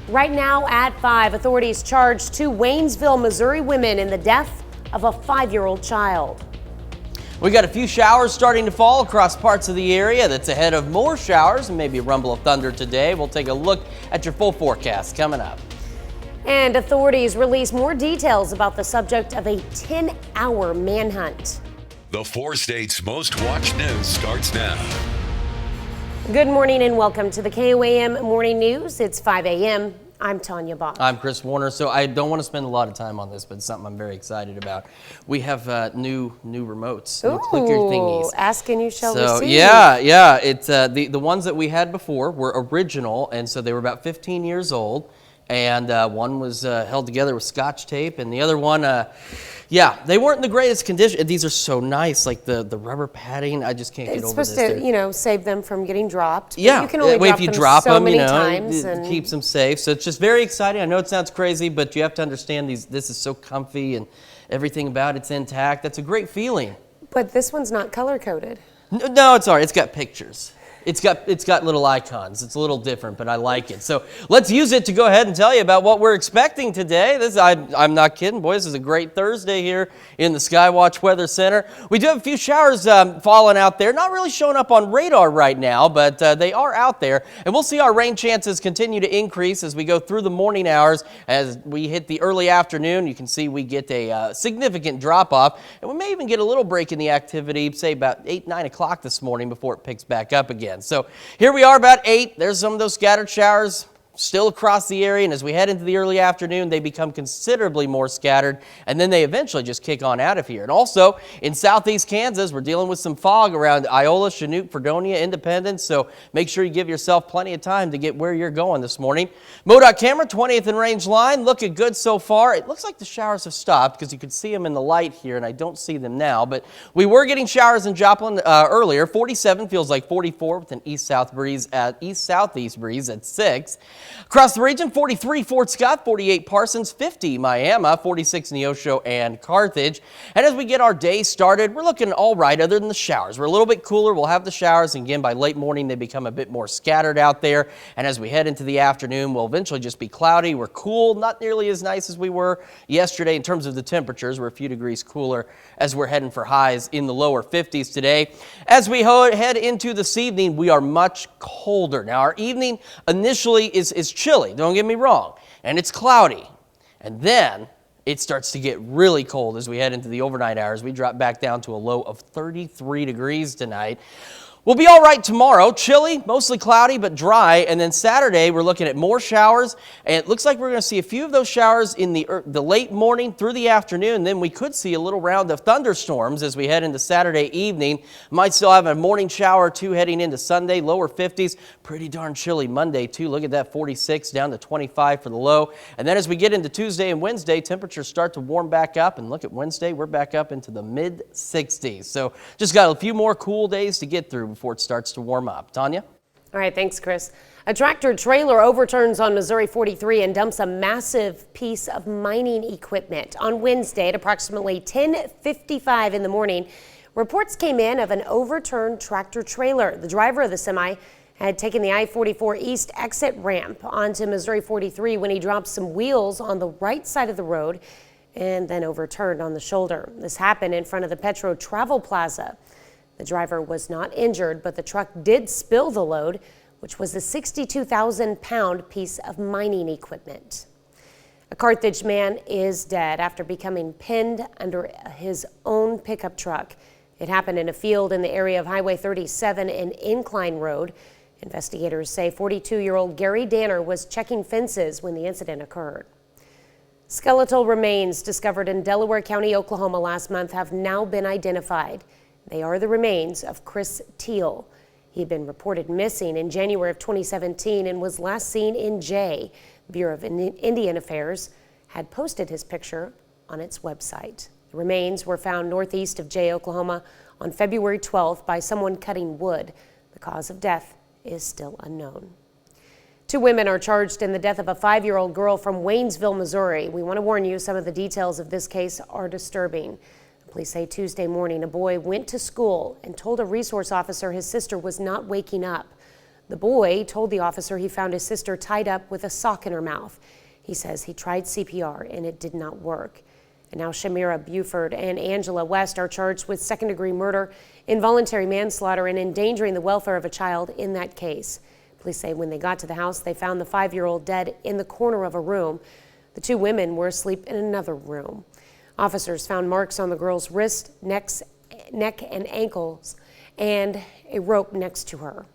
Right now at 5, authorities charge two Waynesville, Missouri women in the death of a 5-year-old child. We got a few showers starting to fall across parts of the area. That's ahead of more showers and maybe a rumble of thunder today. We'll take a look at your full forecast coming up. And authorities release more details about the subject of a 10-hour manhunt. The 4 states' most watched news starts now. Good morning and welcome to the KOAM Morning News. It's 5 a.m. I'm Tanya Bach. I'm Chris Warner. So I don't want to spend a lot of time on this, but it's something I'm very excited about. We have new remotes, new clicker thingies. Ask and you shall receive. Yeah. It's the ones that we had before were original, and so they were about 15 years old. And one was held together with Scotch tape, and the other one, they weren't in the greatest condition. These are so nice, like the rubber padding. I just can't get over this. It's supposed to, save them from getting dropped. Yeah, you can only if you drop so them, many times, it keeps them safe. So it's just very exciting. I know it sounds crazy, but you have to understand this is so comfy and everything about it's intact. That's a great feeling. But this one's not color coded. No, it's all right. It's got pictures. It's got little icons. It's a little different, but I like it. So let's use it to go ahead and tell you about what we're expecting today. I'm not kidding, boys. This is a great Thursday here in the Skywatch Weather Center. We do have a few showers falling out there. Not really showing up on radar right now, but they are out there. And we'll see our rain chances continue to increase as we go through the morning hours. As we hit the early afternoon, you can see we get a significant drop-off. And we may even get a little break in the activity, say about 8, 9 o'clock this morning before it picks back up again. So here we are about 8. There's some of those scattered showers still across the area, and as we head into the early afternoon, they become considerably more scattered, and then they eventually just kick on out of here. And also in southeast Kansas, we're dealing with some fog around Iola, Chinook, Fredonia, Independence, so make sure you give yourself plenty of time to get where you're going this morning. MoDOT camera, 20th and Range line, looking good so far. It looks like the showers have stopped because you could see them in the light here, and I don't see them now, but we were getting showers in Joplin earlier. 47 feels like 44 with an east-southeast breeze at 6. Across the region, 43 Fort Scott, 48 Parsons, 50 Miami, 46 Neosho and Carthage. And as we get our day started, we're looking all right other than the showers. We're a little bit cooler. We'll have the showers, and again, by late morning, they become a bit more scattered out there. And as we head into the afternoon, we'll eventually just be cloudy. We're cool, not nearly as nice as we were yesterday in terms of the temperatures. We're a few degrees cooler as we're heading for highs in the lower 50s today. As we head into this evening, we are much colder. Now, our evening initially is chilly, don't get me wrong, and it's cloudy. And then it starts to get really cold as we head into the overnight hours. We drop back down to a low of 33 degrees tonight. We'll be all right tomorrow. Chilly, mostly cloudy, but dry. And then Saturday, we're looking at more showers. And it looks like we're going to see a few of those showers in the late morning through the afternoon. Then we could see a little round of thunderstorms as we head into Saturday evening. Might still have a morning shower or two heading into Sunday, lower 50s. Pretty darn chilly Monday, too. Look at that, 46 down to 25 for the low. And then as we get into Tuesday and Wednesday, temperatures start to warm back up. And look at Wednesday, we're back up into the mid-60s. So just got a few more cool days to get through before it starts to warm up. Tanya? All right, thanks, Chris. A tractor trailer overturns on Missouri 43 and dumps a massive piece of mining equipment. On Wednesday at approximately 10:55 in the morning, reports came in of an overturned tractor trailer. The driver of the semi had taken the I-44 East exit ramp onto Missouri 43 when he dropped some wheels on the right side of the road and then overturned on the shoulder. This happened in front of the Petro Travel Plaza. The driver was not injured, but the truck did spill the load, which was a 62,000-pound piece of mining equipment. A Carthage man is dead after becoming pinned under his own pickup truck. It happened in a field in the area of Highway 37 and Incline Road. Investigators say 42-year-old Gary Danner was checking fences when the incident occurred. Skeletal remains discovered in Delaware County, Oklahoma last month have now been identified. They are the remains of Chris Teal. He'd been reported missing in January of 2017 and was last seen in Jay. Bureau of Indian Affairs had posted his picture on its website. The remains were found northeast of Jay, Oklahoma on February 12th by someone cutting wood. The cause of death is still unknown. 2 women are charged in the death of a 5-year-old girl from Waynesville, Missouri. We want to warn you, some of the details of this case are disturbing. Police say Tuesday morning a boy went to school and told a resource officer his sister was not waking up. The boy told the officer he found his sister tied up with a sock in her mouth. He says he tried CPR and it did not work. And now Shamira Buford and Angela West are charged with second-degree murder, involuntary manslaughter, and endangering the welfare of a child in that case. Police say when they got to the house, they found the 5-year-old dead in the corner of a room. The 2 women were asleep in another room. Officers found marks on the girl's wrist, neck and ankles, and a rope next to her.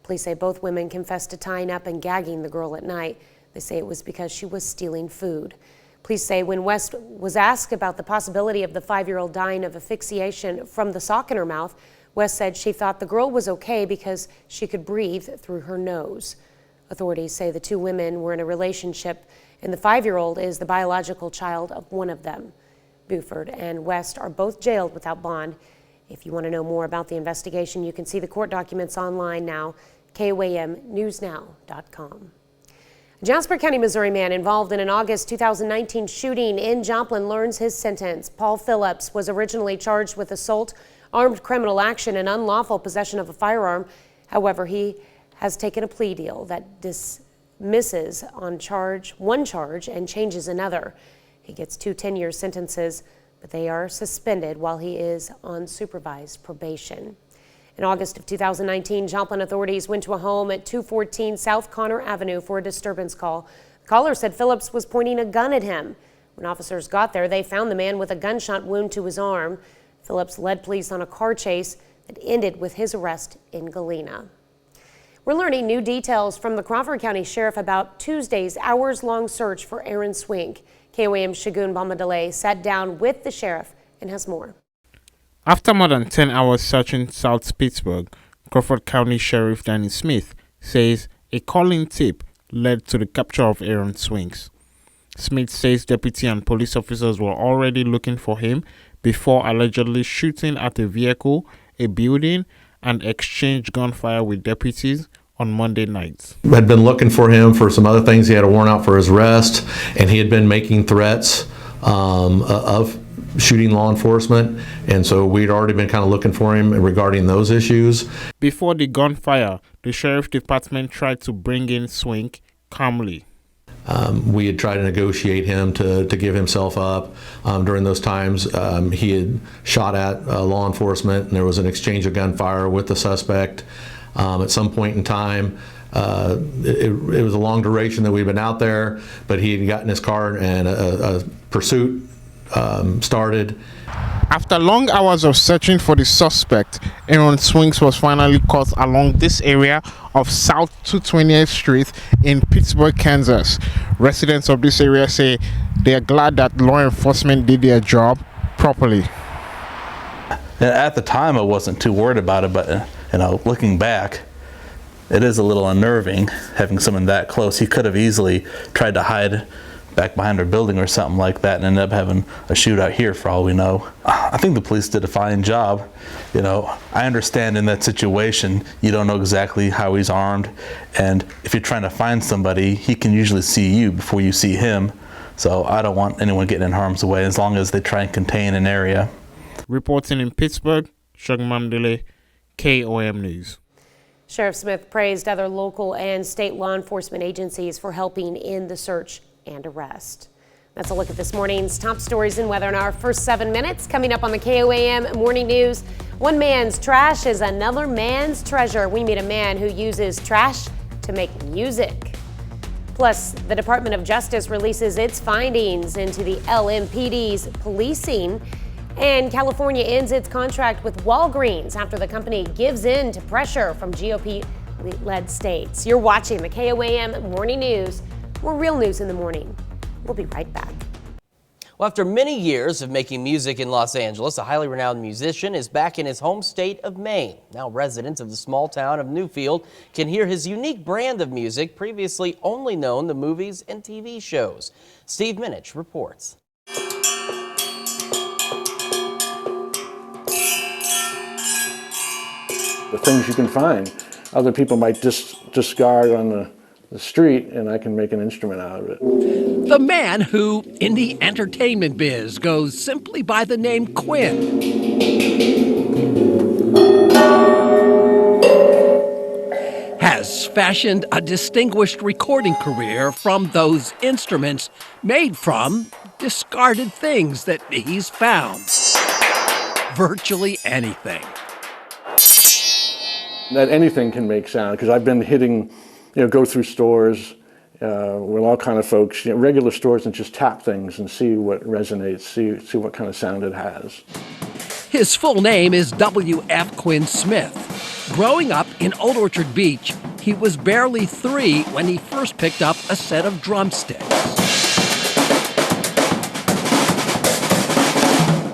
Police say both women confessed to tying up and gagging the girl at night. They say it was because she was stealing food. Police say when West was asked about the possibility of the 5-year-old dying of asphyxiation from the sock in her mouth, West said she thought the girl was okay because she could breathe through her nose. Authorities say the 2 women were in a relationship and the 5-year-old is the biological child of one of them. Buford and West are both jailed without bond. If you want to know more about the investigation, you can see the court documents online now, KOAMnewsnow.com. A Jasper County, Missouri man involved in an August 2019 shooting in Joplin learns his sentence. Paul Phillips was originally charged with assault, armed criminal action, and unlawful possession of a firearm. However, he has taken a plea deal that dismisses on one charge and changes another. He gets 2 10-year sentences, but they are suspended while he is on supervised probation. In August of 2019, Joplin authorities went to a home at 214 South Connor Avenue for a disturbance call. The caller said Phillips was pointing a gun at him. When officers got there, they found the man with a gunshot wound to his arm. Phillips led police on a car chase that ended with his arrest in Galena. We're learning new details from the Crawford County Sheriff about Tuesday's hours-long search for Aaron Swink. KOAM's Shagun Bombadele sat down with the sheriff and has more. After more than 10 hours searching South Pittsburgh, Crawford County Sheriff Danny Smith says a calling tip led to the capture of Aaron Swink. Smith says deputy and police officers were already looking for him before allegedly shooting at a vehicle, a building, and exchanged gunfire with deputies on Monday night. Had been looking for him for some other things. He had a warrant out for his arrest, and he had been making threats of shooting law enforcement, and so we'd already been kind of looking for him regarding those issues. Before the gunfire, the sheriff department tried to bring in Swink calmly. We had tried to negotiate him to give himself up. During those times, he had shot at law enforcement, and there was an exchange of gunfire with the suspect. At some point in time, it was a long duration that we'd been out there, but he had gotten his car and a pursuit started. After long hours of searching for the suspect, Aaron Swink was finally caught along this area of South 220th Street in Pittsburgh, Kansas. Residents of this area say they are glad that law enforcement did their job properly. At the time, I wasn't too worried about it, but looking back, it is a little unnerving having someone that close. He could have easily tried to hide back behind our building or something like that and ended up having a shootout here for all we know. I think the police did a fine job. I understand in that situation, you don't know exactly how he's armed, and if you're trying to find somebody, he can usually see you before you see him. So I don't want anyone getting in harm's way as long as they try and contain an area. Reporting in Pittsburgh, Shagun Bombadele, KOAM News. Sheriff Smith praised other local and state law enforcement agencies for helping in the search and arrest. That's a look at this morning's top stories and weather in our first 7 minutes. Coming up on the KOAM Morning News, one man's trash is another man's treasure. We meet a man who uses trash to make music. Plus, the Department of Justice releases its findings into the LMPD's policing. And California ends its contract with Walgreens after the company gives in to pressure from GOP-led states. You're watching the KOAM Morning News. More real news in the morning. We'll be right back. Well, after many years of making music in Los Angeles, a highly renowned musician is back in his home state of Maine. Now residents of the small town of Newfield can hear his unique brand of music, previously only known to movies and TV shows. Steve Minich reports. The things you can find, other people might discard on the street, and I can make an instrument out of it. The man who, in the entertainment biz, goes simply by the name Quinn, has fashioned a distinguished recording career from those instruments made from discarded things that he's found. Virtually anything. That anything can make sound, because I've been hitting, go through stores with all kind of folks, regular stores, and just tap things and see what resonates, see what kind of sound it has. His full name is W.F. Quinn Smith. Growing up in Old Orchard Beach, he was barely 3 when he first picked up a set of drumsticks.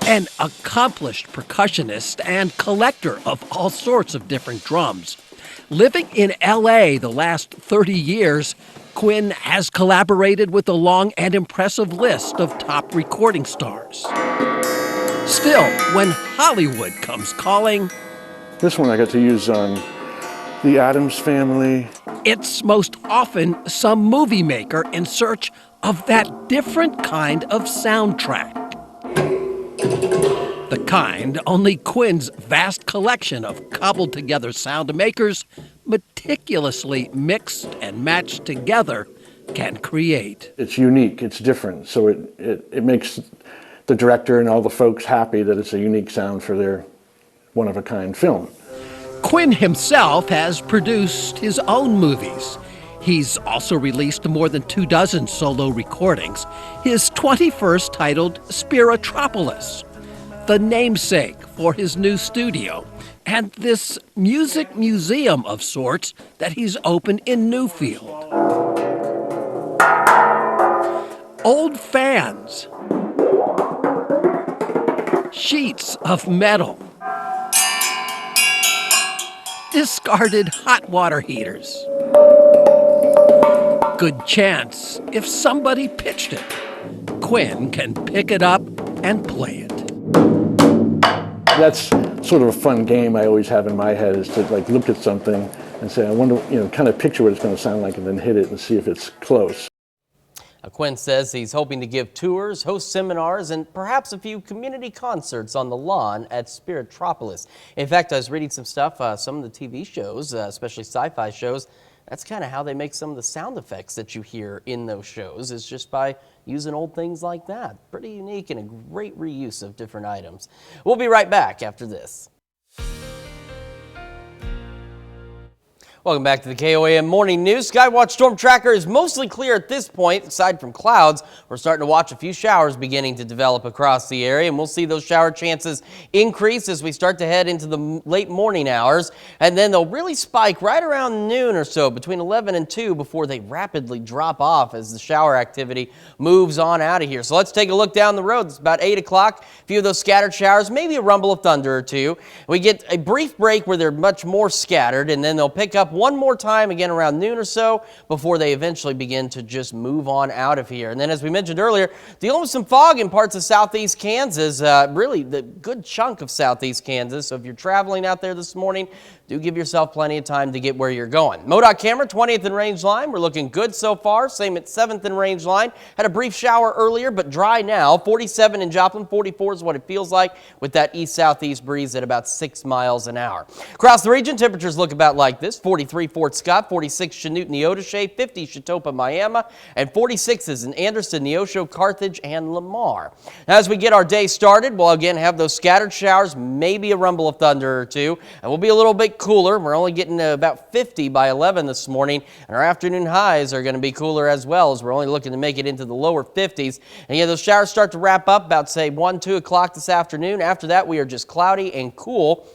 An accomplished percussionist and collector of all sorts of different drums. Living in L.A. the last 30 years, Quinn has collaborated with a long and impressive list of top recording stars. Still, when Hollywood comes calling, this one I got to use on The Addams Family. It's most often some movie maker in search of that different kind of soundtrack. The kind only Quinn's vast collection of cobbled-together sound makers, meticulously mixed and matched together, can create. It's unique, it's different, so it makes the director and all the folks happy that it's a unique sound for their one-of-a-kind film. Quinn himself has produced his own movies. He's also released more than 24 solo recordings, his 21st titled Spiritropolis, the namesake for his new studio, and this music museum of sorts that he's opened in Newfield. Old fans, sheets of metal, discarded hot water heaters. Good chance if somebody pitched it, Quinn can pick it up and play it. That's sort of a fun game I always have in my head, is to look at something and say, I wonder, kind of picture what it's going to sound like, and then hit it and see if it's close. Quinn says he's hoping to give tours, host seminars, and perhaps a few community concerts on the lawn at Spiritropolis. In fact, I was reading some stuff, some of the TV shows, especially sci-fi shows, that's kind of how they make some of the sound effects that you hear in those shows, is just by using old things like that. Pretty unique and a great reuse of different items. We'll be right back after this. Welcome back to the KOAM Morning News. Skywatch Storm Tracker is mostly clear at this point. Aside from clouds, we're starting to watch a few showers beginning to develop across the area, and we'll see those shower chances increase as we start to head into the late morning hours, and then they'll really spike right around noon or so, between 11 and 2, before they rapidly drop off as the shower activity moves on out of here. So let's take a look down the road. It's about 8 o'clock. A few of those scattered showers, maybe a rumble of thunder or two. We get a brief break where they're much more scattered, and then they'll pick up one more time again around noon or so before they eventually begin to just move on out of here. And then, as we mentioned earlier, dealing with some fog in parts of southeast Kansas, really the good chunk of southeast Kansas. So if you're traveling out there this morning, do give yourself plenty of time to get where you're going. MoDOT camera, 20th and Range Line. We're looking good so far. Same at 7th and Range Line. Had a brief shower earlier, but dry now. 47 in Joplin, 44 is what it feels like with that east-southeast breeze at about 6 miles an hour. Across the region, temperatures look about like this. 43 Fort Scott, 46 Chanute, Neodesha, 50 Chitopa, Miami, and 46s in Anderson, Neosho, Carthage, and Lamar. As we get our day started, we'll again have those scattered showers, maybe a rumble of thunder or two, and we'll be a little bit cooler. We're only getting to about 50 by 11 this morning, and our afternoon highs are going to be cooler as well, as we're only looking to make it into the lower 50s. And yeah, those showers start to wrap up about, say, 1, 2 o'clock this afternoon. After that, we are just cloudy and cool.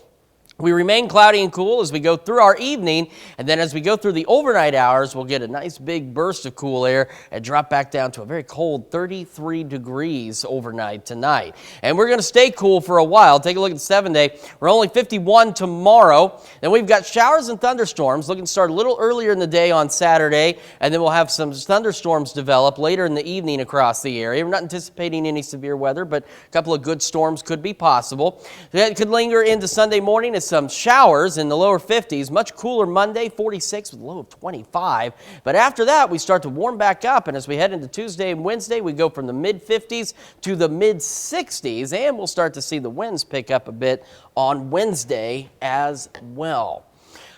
We remain cloudy and cool as we go through our evening, and then as we go through the overnight hours, we'll get a nice big burst of cool air and drop back down to a very cold 33 degrees overnight tonight. And we're going to stay cool for a while. Take a look at the 7-day. We're only 51 tomorrow. Then we've got showers and thunderstorms looking to start a little earlier in the day on Saturday, and then we'll have some thunderstorms develop later in the evening across the area. We're not anticipating any severe weather, but a couple of good storms could be possible. That could linger into Sunday morning as some showers in the lower 50s. Much cooler Monday, 46 with a low of 25. But after that, we start to warm back up, and as we head into Tuesday and Wednesday, we go from the mid-50s to the mid-60s, and we'll start to see the winds pick up a bit on Wednesday as well.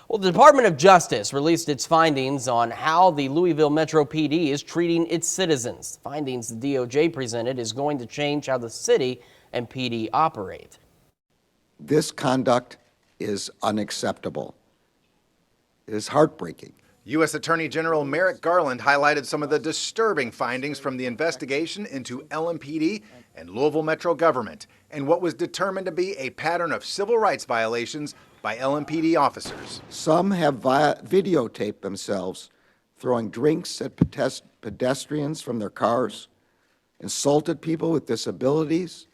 Well, the Department of Justice released its findings on how the Louisville Metro PD is treating its citizens. The findings the DOJ presented is going to change how the city and PD operate. This conduct is unacceptable. It is heartbreaking. U.S. Attorney General Merrick Garland highlighted some of the disturbing findings from the investigation into LMPD and Louisville Metro government and what was determined to be a pattern of civil rights violations by LMPD officers. Some have videotaped themselves throwing drinks at pedestrians from their cars, insulted people with disabilities,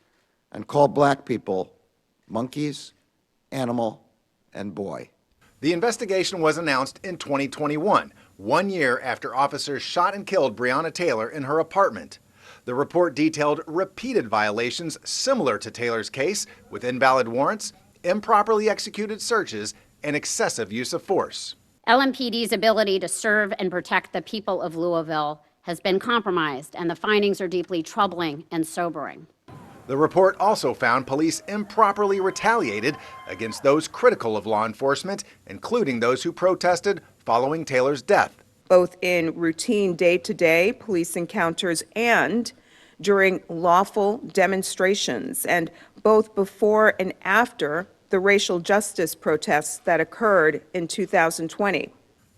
and called black people monkeys, animal, and boy. The investigation was announced in 2021, 1 year after officers shot and killed Breonna Taylor in her apartment. The report detailed repeated violations similar to Taylor's case, with invalid warrants, improperly executed searches, and excessive use of force. LMPD's ability to serve and protect the people of Louisville has been compromised, and the findings are deeply troubling and sobering. The report also found police improperly retaliated against those critical of law enforcement, including those who protested following Taylor's death. Both in routine day-to-day police encounters and during lawful demonstrations, and both before and after the racial justice protests that occurred in 2020.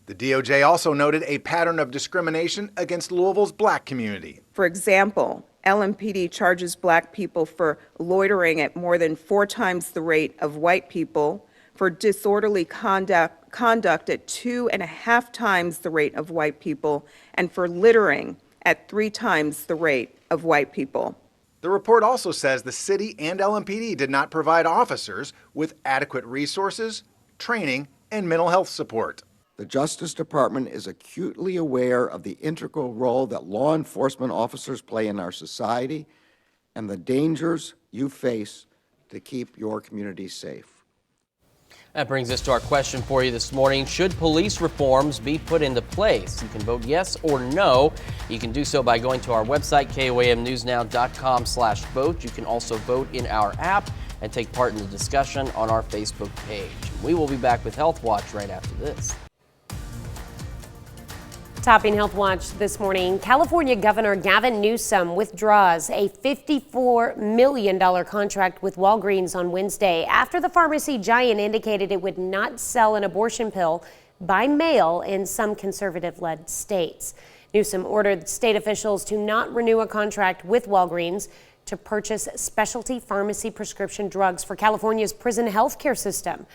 The DOJ also noted a pattern of discrimination against Louisville's black community. For example, LMPD charges black people for loitering at more than 4 times the rate of white people, for disorderly conduct at 2.5 times the rate of white people, and for littering at 3 times the rate of white people. The report also says the city and LMPD did not provide officers with adequate resources, training, and mental health support. The Justice Department is acutely aware of the integral role that law enforcement officers play in our society and the dangers you face to keep your community safe. That brings us to our question for you this morning. Should police reforms be put into place? You can vote yes or no. You can do so by going to our website, KOAMnewsnow.com/vote. You can also vote in our app and take part in the discussion on our Facebook page. We will be back with Health Watch right after this. Topping Health Watch this morning, California Governor Gavin Newsom withdraws a $54 million contract with Walgreens on Wednesday after the pharmacy giant indicated it would not sell an abortion pill by mail in some conservative-led states. Newsom ordered state officials to not renew a contract with Walgreens to purchase specialty pharmacy prescription drugs for California's prison health care system,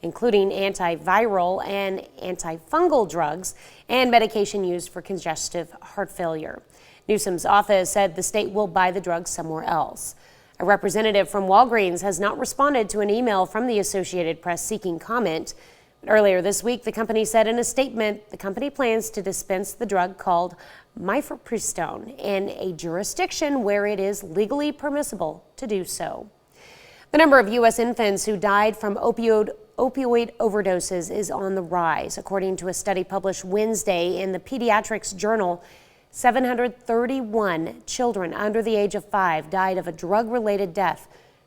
including antiviral and antifungal drugs and medication used for congestive heart failure. Newsom's office said the state will buy the drugs somewhere else. A representative from Walgreens has not responded to an email from the Associated Press seeking comment. Earlier this week, the company said in a statement the company plans to dispense the drug called mifepristone in a jurisdiction where it is legally permissible to do so. The number of U.S. infants who died from opioid overdoses is on the rise. According to a study published Wednesday in the Pediatrics Journal, 731 children under the age of 5 died of a drug-related death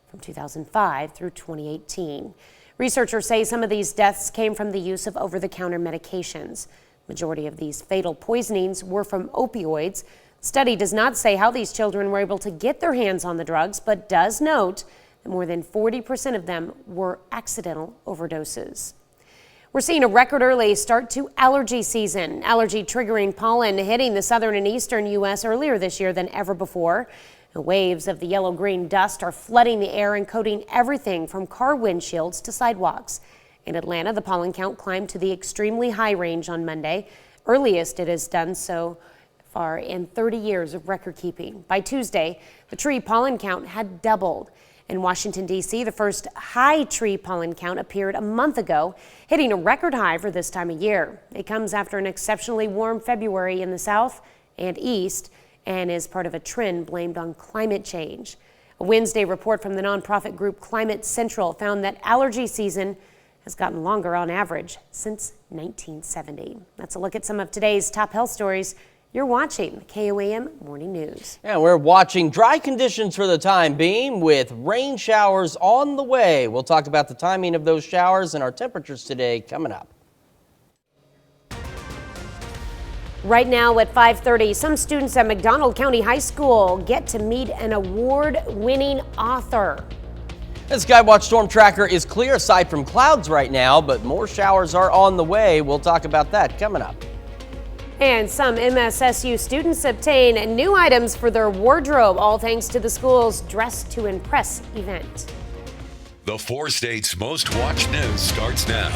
from 2005 through 2018. Researchers say some of these deaths came from the use of over-the-counter medications. Majority of these fatal poisonings were from opioids. The study does not say how these children were able to get their hands on the drugs, but does note more than 40% of them were accidental overdoses. We're seeing a record early start to allergy season. Allergy triggering pollen hitting the southern and eastern U.S. earlier this year than ever before. The waves of the yellow-green dust are flooding the air and coating everything from car windshields to sidewalks. In Atlanta, the pollen count climbed to the extremely high range on Monday, earliest it has done so far in 30 years of record keeping. By Tuesday, the tree pollen count had doubled. In Washington, D.C., the first high tree pollen count appeared a month ago, hitting a record high for this time of year. It comes after an exceptionally warm February in the south and east and is part of a trend blamed on climate change. A Wednesday report from the nonprofit group Climate Central found that allergy season has gotten longer on average since 1970. That's a look at some of today's top health stories. You're watching the KOAM Morning News. Yeah, we're watching dry conditions for the time being with rain showers on the way. We'll talk about the timing of those showers and our temperatures today coming up. Right now at 5:30, some students at McDonald County High School get to meet an award-winning author. The Skywatch Storm Tracker is clear aside from clouds right now, but more showers are on the way. We'll talk about that coming up. And some MSSU students obtain new items for their wardrobe, all thanks to the school's Dress to Impress event. The 4 states' most watched news starts now.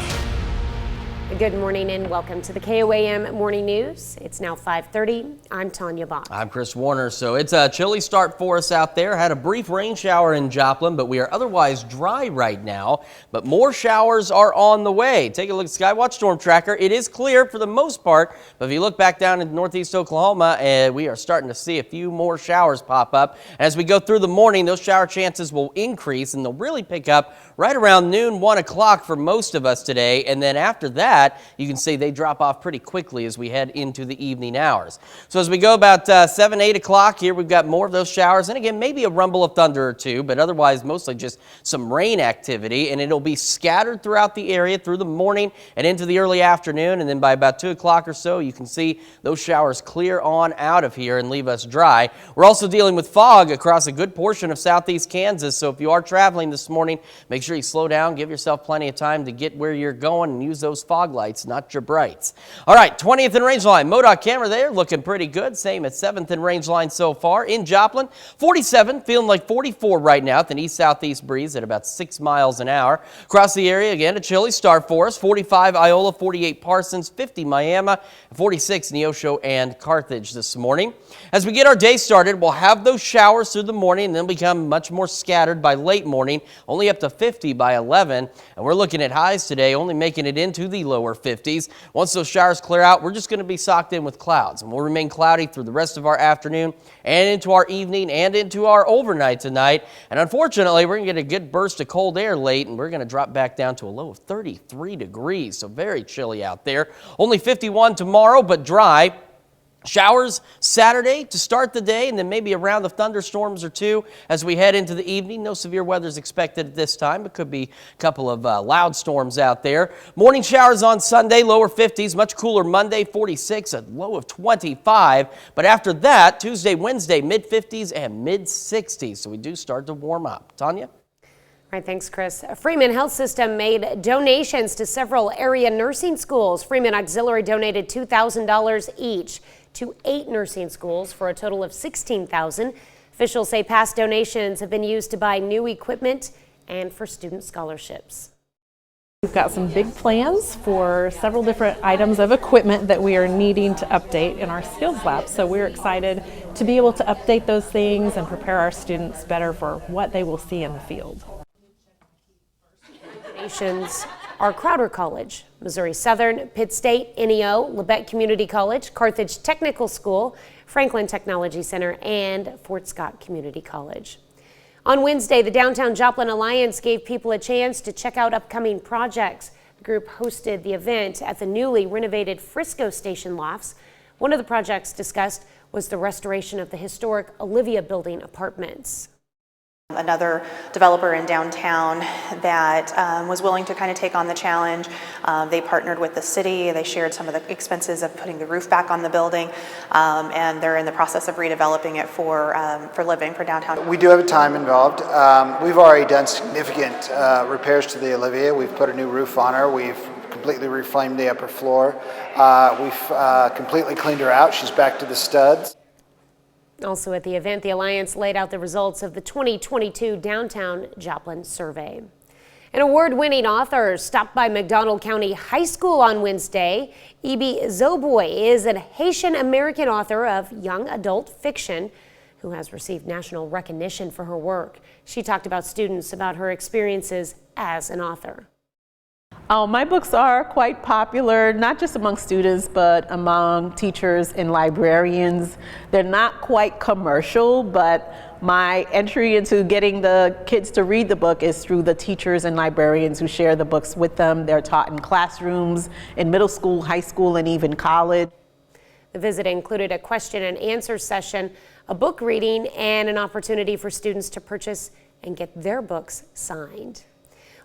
Good morning and welcome to the KOAM Morning News. It's now 5:30. I'm Tanya Bach. I'm Chris Warner. So it's a chilly start for us out there. Had a brief rain shower in Joplin, but we are otherwise dry right now. But more showers are on the way. Take a look at Skywatch Storm Tracker. It is clear for the most part, but if you look back down in northeast Oklahoma, we are starting to see a few more showers pop up. As we go through the morning, those shower chances will increase and they'll really pick up right around noon, 1 o'clock for most of us today. And then after that, you can see they drop off pretty quickly as we head into the evening hours. So as we go about 7, 8 o'clock here, we've got more of those showers. And again, maybe a rumble of thunder or two, but otherwise mostly just some rain activity. And it'll be scattered throughout the area through the morning and into the early afternoon. And then by about 2 o'clock or so, you can see those showers clear on out of here and leave us dry. We're also dealing with fog across a good portion of southeast Kansas. So if you are traveling this morning, make sure you slow down, give yourself plenty of time to get where you're going and use those fog lights, not your brights. All right, 20th and Rangeline. MoDOT camera there looking pretty good. Same at 7th and Rangeline so far. In Joplin, 47, feeling like 44 right now with an east-southeast breeze at about 6 miles an hour. Across the area, again, a chilly start for us. 45 Iola, 48 Parsons, 50 Miami, 46 Neosho and Carthage this morning. As we get our day started, we'll have those showers through the morning and then become much more scattered by late morning, only up to 50 by 11. And we're looking at highs today, only making it into the lower 50s. Once those showers clear out, we're just going to be socked in with clouds, and we'll remain cloudy through the rest of our afternoon and into our evening and into our overnight tonight. And unfortunately, we're going to get a good burst of cold air late, and we're going to drop back down to a low of 33 degrees, so very chilly out there. Only 51 tomorrow, but dry. Showers Saturday to start the day, and then maybe a round of thunderstorms or two as we head into the evening. No severe weather is expected at this time. It could be a couple of loud storms out there. Morning showers on Sunday, lower 50s. Much cooler Monday, 46, a low of 25. But after that, Tuesday, Wednesday, mid-50s and mid-60s. So we do start to warm up. Tanya? All right, thanks, Chris. Freeman Health System made donations to several area nursing schools. Freeman Auxiliary donated $2,000 each to 8 nursing schools for a total of $16,000. Officials say past donations have been used to buy new equipment and for student scholarships. We've got some big plans for several different items of equipment that we are needing to update in our skills lab. So we're excited to be able to update those things and prepare our students better for what they will see in the field. Donations are Crowder College, Missouri Southern, Pitt State, NEO, Labette Community College, Carthage Technical School, Franklin Technology Center, and Fort Scott Community College. On Wednesday, the Downtown Joplin Alliance gave people a chance to check out upcoming projects. The group hosted the event at the newly renovated Frisco Station lofts. One of the projects discussed was the restoration of the historic Olivia Building apartments. Another developer in downtown that was willing to kind of take on the challenge. They partnered with the city. They shared some of the expenses of putting the roof back on the building, and they're in the process of redeveloping it for living for downtown. We do have time involved. We've already done significant repairs to the Olivia. We've put a new roof on her. We've completely reflamed the upper floor. We've completely cleaned her out. She's back to the studs. Also at the event, the Alliance laid out the results of the 2022 Downtown Joplin Survey. An award-winning author stopped by McDonald County High School on Wednesday. Ibi Zoboy is a Haitian-American author of young adult fiction who has received national recognition for her work. She talked about students about her experiences as an author. My books are quite popular, not just among students, but among teachers and librarians. They're not quite commercial, but my entry into getting the kids to read the book is through the teachers and librarians who share the books with them. They're taught in classrooms, in middle school, high school, and even college. The visit included a question and answer session, a book reading, and an opportunity for students to purchase and get their books signed.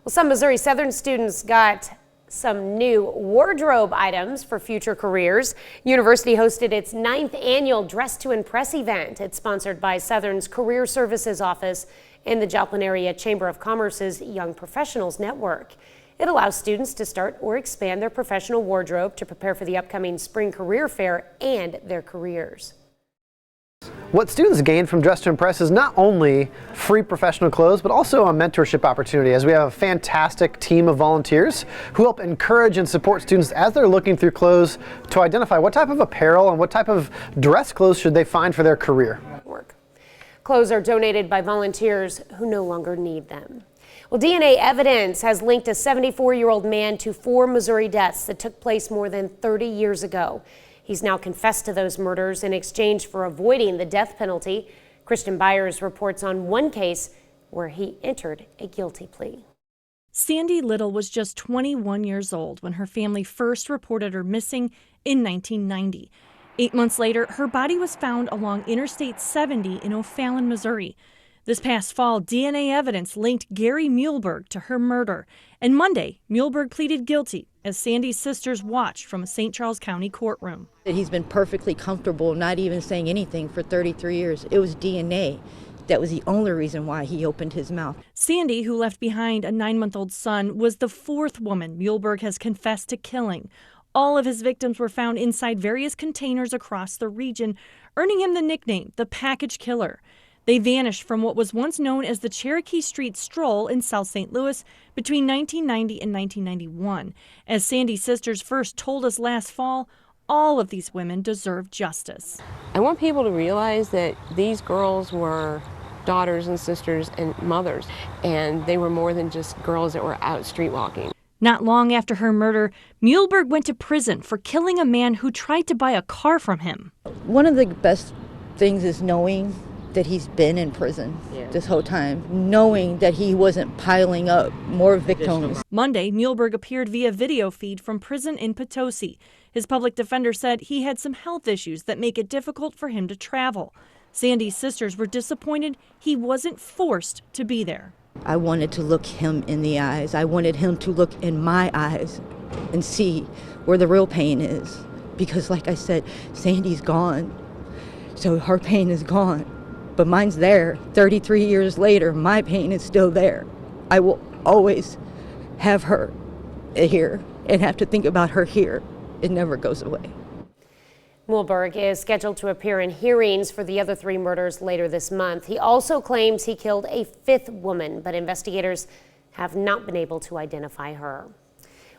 Well, some Missouri Southern students got Some new wardrobe items for future careers. University hosted its 9th annual Dress to Impress event. It's sponsored by Southern's Career Services Office and the Joplin Area Chamber of Commerce's Young Professionals Network. It allows students to start or expand their professional wardrobe to prepare for the upcoming spring career fair and their careers. What students gain from Dress to Impress is not only free professional clothes, but also a mentorship opportunity, as we have a fantastic team of volunteers who help encourage and support students as they're looking through clothes to identify what type of apparel and what type of dress clothes should they find for their career. Clothes are donated by volunteers who no longer need them. Well, DNA evidence has linked a 74-year-old man to 4 Missouri deaths that took place more than 30 years ago. He's now confessed to those murders in exchange for avoiding the death penalty. Christian Byers reports on one case where he entered a guilty plea. Sandy Little was just 21 years old when her family first reported her missing in 1990. 8 months later, her body was found along Interstate 70 in O'Fallon, Missouri. This past fall, DNA evidence linked Gary Muehlberg to her murder. And Monday, Muehlberg pleaded guilty as Sandy's sisters watched from a St. Charles County courtroom. He's been perfectly comfortable not even saying anything for 33 years. It was DNA. That was the only reason why he opened his mouth. Sandy, who left behind a 9-month-old son, was the 4th woman Muehlberg has confessed to killing. All of his victims were found inside various containers across the region, earning him the nickname, the Package Killer. They vanished from what was once known as the Cherokee Street Stroll in South St. Louis between 1990 and 1991. As Sandy's sisters first told us last fall, all of these women deserve justice. I want people to realize that these girls were daughters and sisters and mothers, and they were more than just girls that were out street walking. Not long after her murder, Muehlberg went to prison for killing a man who tried to buy a car from him. One of the best things is knowing that he's been in prison this whole time, knowing that he wasn't piling up more victims. Monday, Muehlberg appeared via video feed from prison in Potosi. His public defender said he had some health issues that make it difficult for him to travel. Sandy's sisters were disappointed he wasn't forced to be there. I wanted to look him in the eyes. I wanted him to look in my eyes and see where the real pain is. Because like I said, Sandy's gone, so her pain is gone. But mine's there. 33 years later, my pain is still there. I will always have her here and have to think about her here. It never goes away. Muehlberg is scheduled to appear in hearings for the other 3 murders later this month. He also claims he killed a 5th woman, but investigators have not been able to identify her.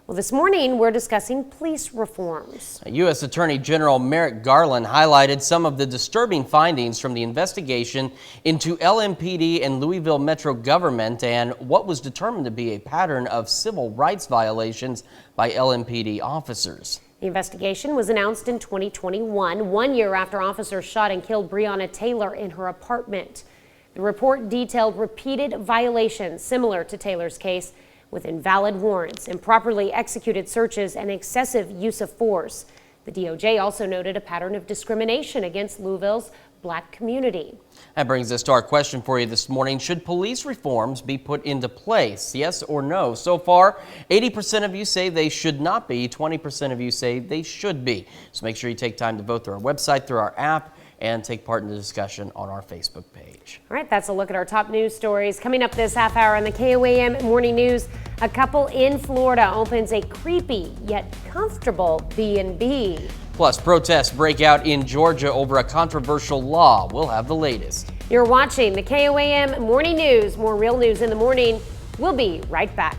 Well, this morning we're discussing police reforms. U.S. Attorney General Merrick Garland highlighted some of the disturbing findings from the investigation into LMPD and Louisville Metro government and what was determined to be a pattern of civil rights violations by LMPD officers. The investigation was announced in 2021, 1 year after officers shot and killed Breonna Taylor in her apartment. The report detailed repeated violations similar to Taylor's case, with invalid warrants, improperly executed searches, and excessive use of force. The DOJ also noted a pattern of discrimination against Louisville's black community. That brings us to our question for you this morning. Should police reforms be put into place? Yes or no? So far, 80% of you say they should not be. 20% of you say they should be. So make sure you take time to vote through our website, through our app, and take part in the discussion on our Facebook page. All right, that's a look at our top news stories. Coming up this half hour on the KOAM Morning News, a couple in Florida opens a creepy yet comfortable B&B. Plus, protests break out in Georgia over a controversial law. We'll have the latest. You're watching the KOAM Morning News. More real news in the morning. We'll be right back.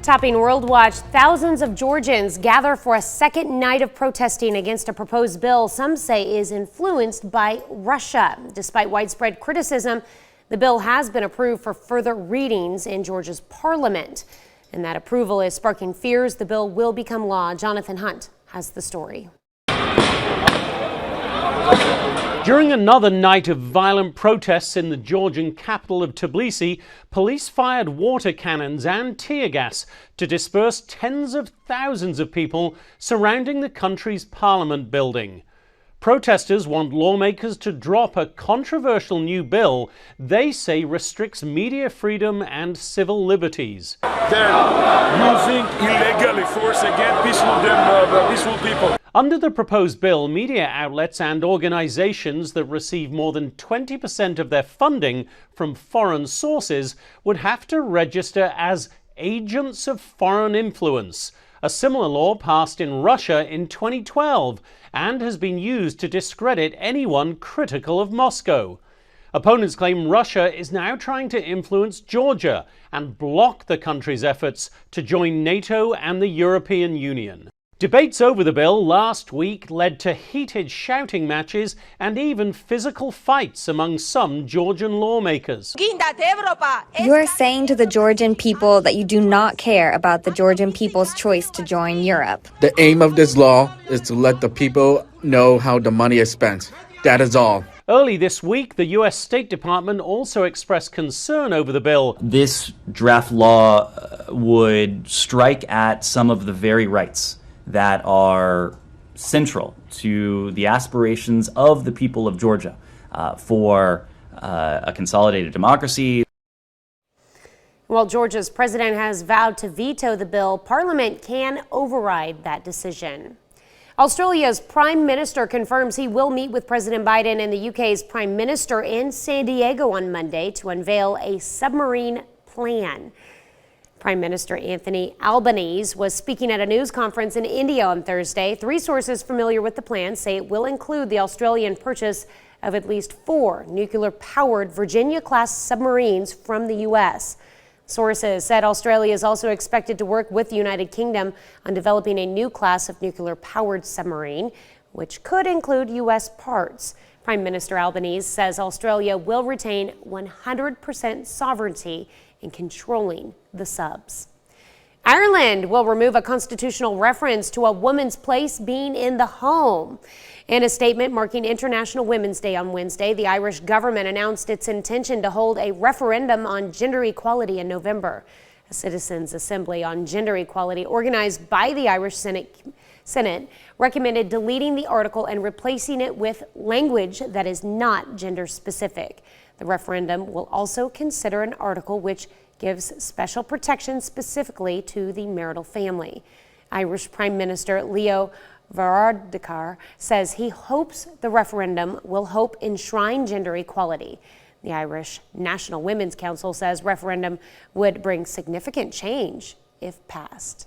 Topping World Watch, thousands of Georgians gather for a second night of protesting against a proposed bill some say is influenced by Russia. Despite widespread criticism, the bill has been approved for further readings in Georgia's parliament. And that approval is sparking fears the bill will become law. Jonathan Hunt has the story. During another night of violent protests in the Georgian capital of Tbilisi, police fired water cannons and tear gas to disperse tens of thousands of people surrounding the country's parliament building. Protesters want lawmakers to drop a controversial new bill they say restricts media freedom and civil liberties. They're using illegal force against peaceful people. Under the proposed bill, media outlets and organizations that receive more than 20% of their funding from foreign sources would have to register as agents of foreign influence. A similar law passed in Russia in 2012 and has been used to discredit anyone critical of Moscow. Opponents claim Russia is now trying to influence Georgia and block the country's efforts to join NATO and the European Union. Debates over the bill last week led to heated shouting matches and even physical fights among some Georgian lawmakers. You are saying to the Georgian people that you do not care about the Georgian people's choice to join Europe. The aim of this law is to let the people know how the money is spent. That is all. Early this week, the U.S. State Department also expressed concern over the bill. This draft law would strike at some of the very rights that are central to the aspirations of the people of Georgia for a consolidated democracy. While Georgia's president has vowed to veto the bill, Parliament can override that decision. Australia's Prime Minister confirms he will meet with President Biden and the UK's Prime Minister in San Diego on Monday to unveil a submarine plan. Prime Minister Anthony Albanese was speaking at a news conference in India on Thursday. 3 sources familiar with the plan say it will include the Australian purchase of at least 4 nuclear-powered Virginia-class submarines from the U.S. Sources said Australia is also expected to work with the United Kingdom on developing a new class of nuclear-powered submarine, which could include U.S. parts. Prime Minister Albanese says Australia will retain 100% sovereignty in controlling the subs. Ireland will remove a constitutional reference to a woman's place being in the home. In a statement marking International Women's Day on Wednesday, the Irish government announced its intention to hold a referendum on gender equality in November. A citizens' assembly on gender equality organized by the Irish Senate recommended deleting the article and replacing it with language that is not gender specific. The referendum will also consider an article which gives special protection specifically to the marital family. Irish Prime Minister Leo Varadkar says he hopes the referendum will help enshrine gender equality. The Irish National Women's Council says referendum would bring significant change if passed.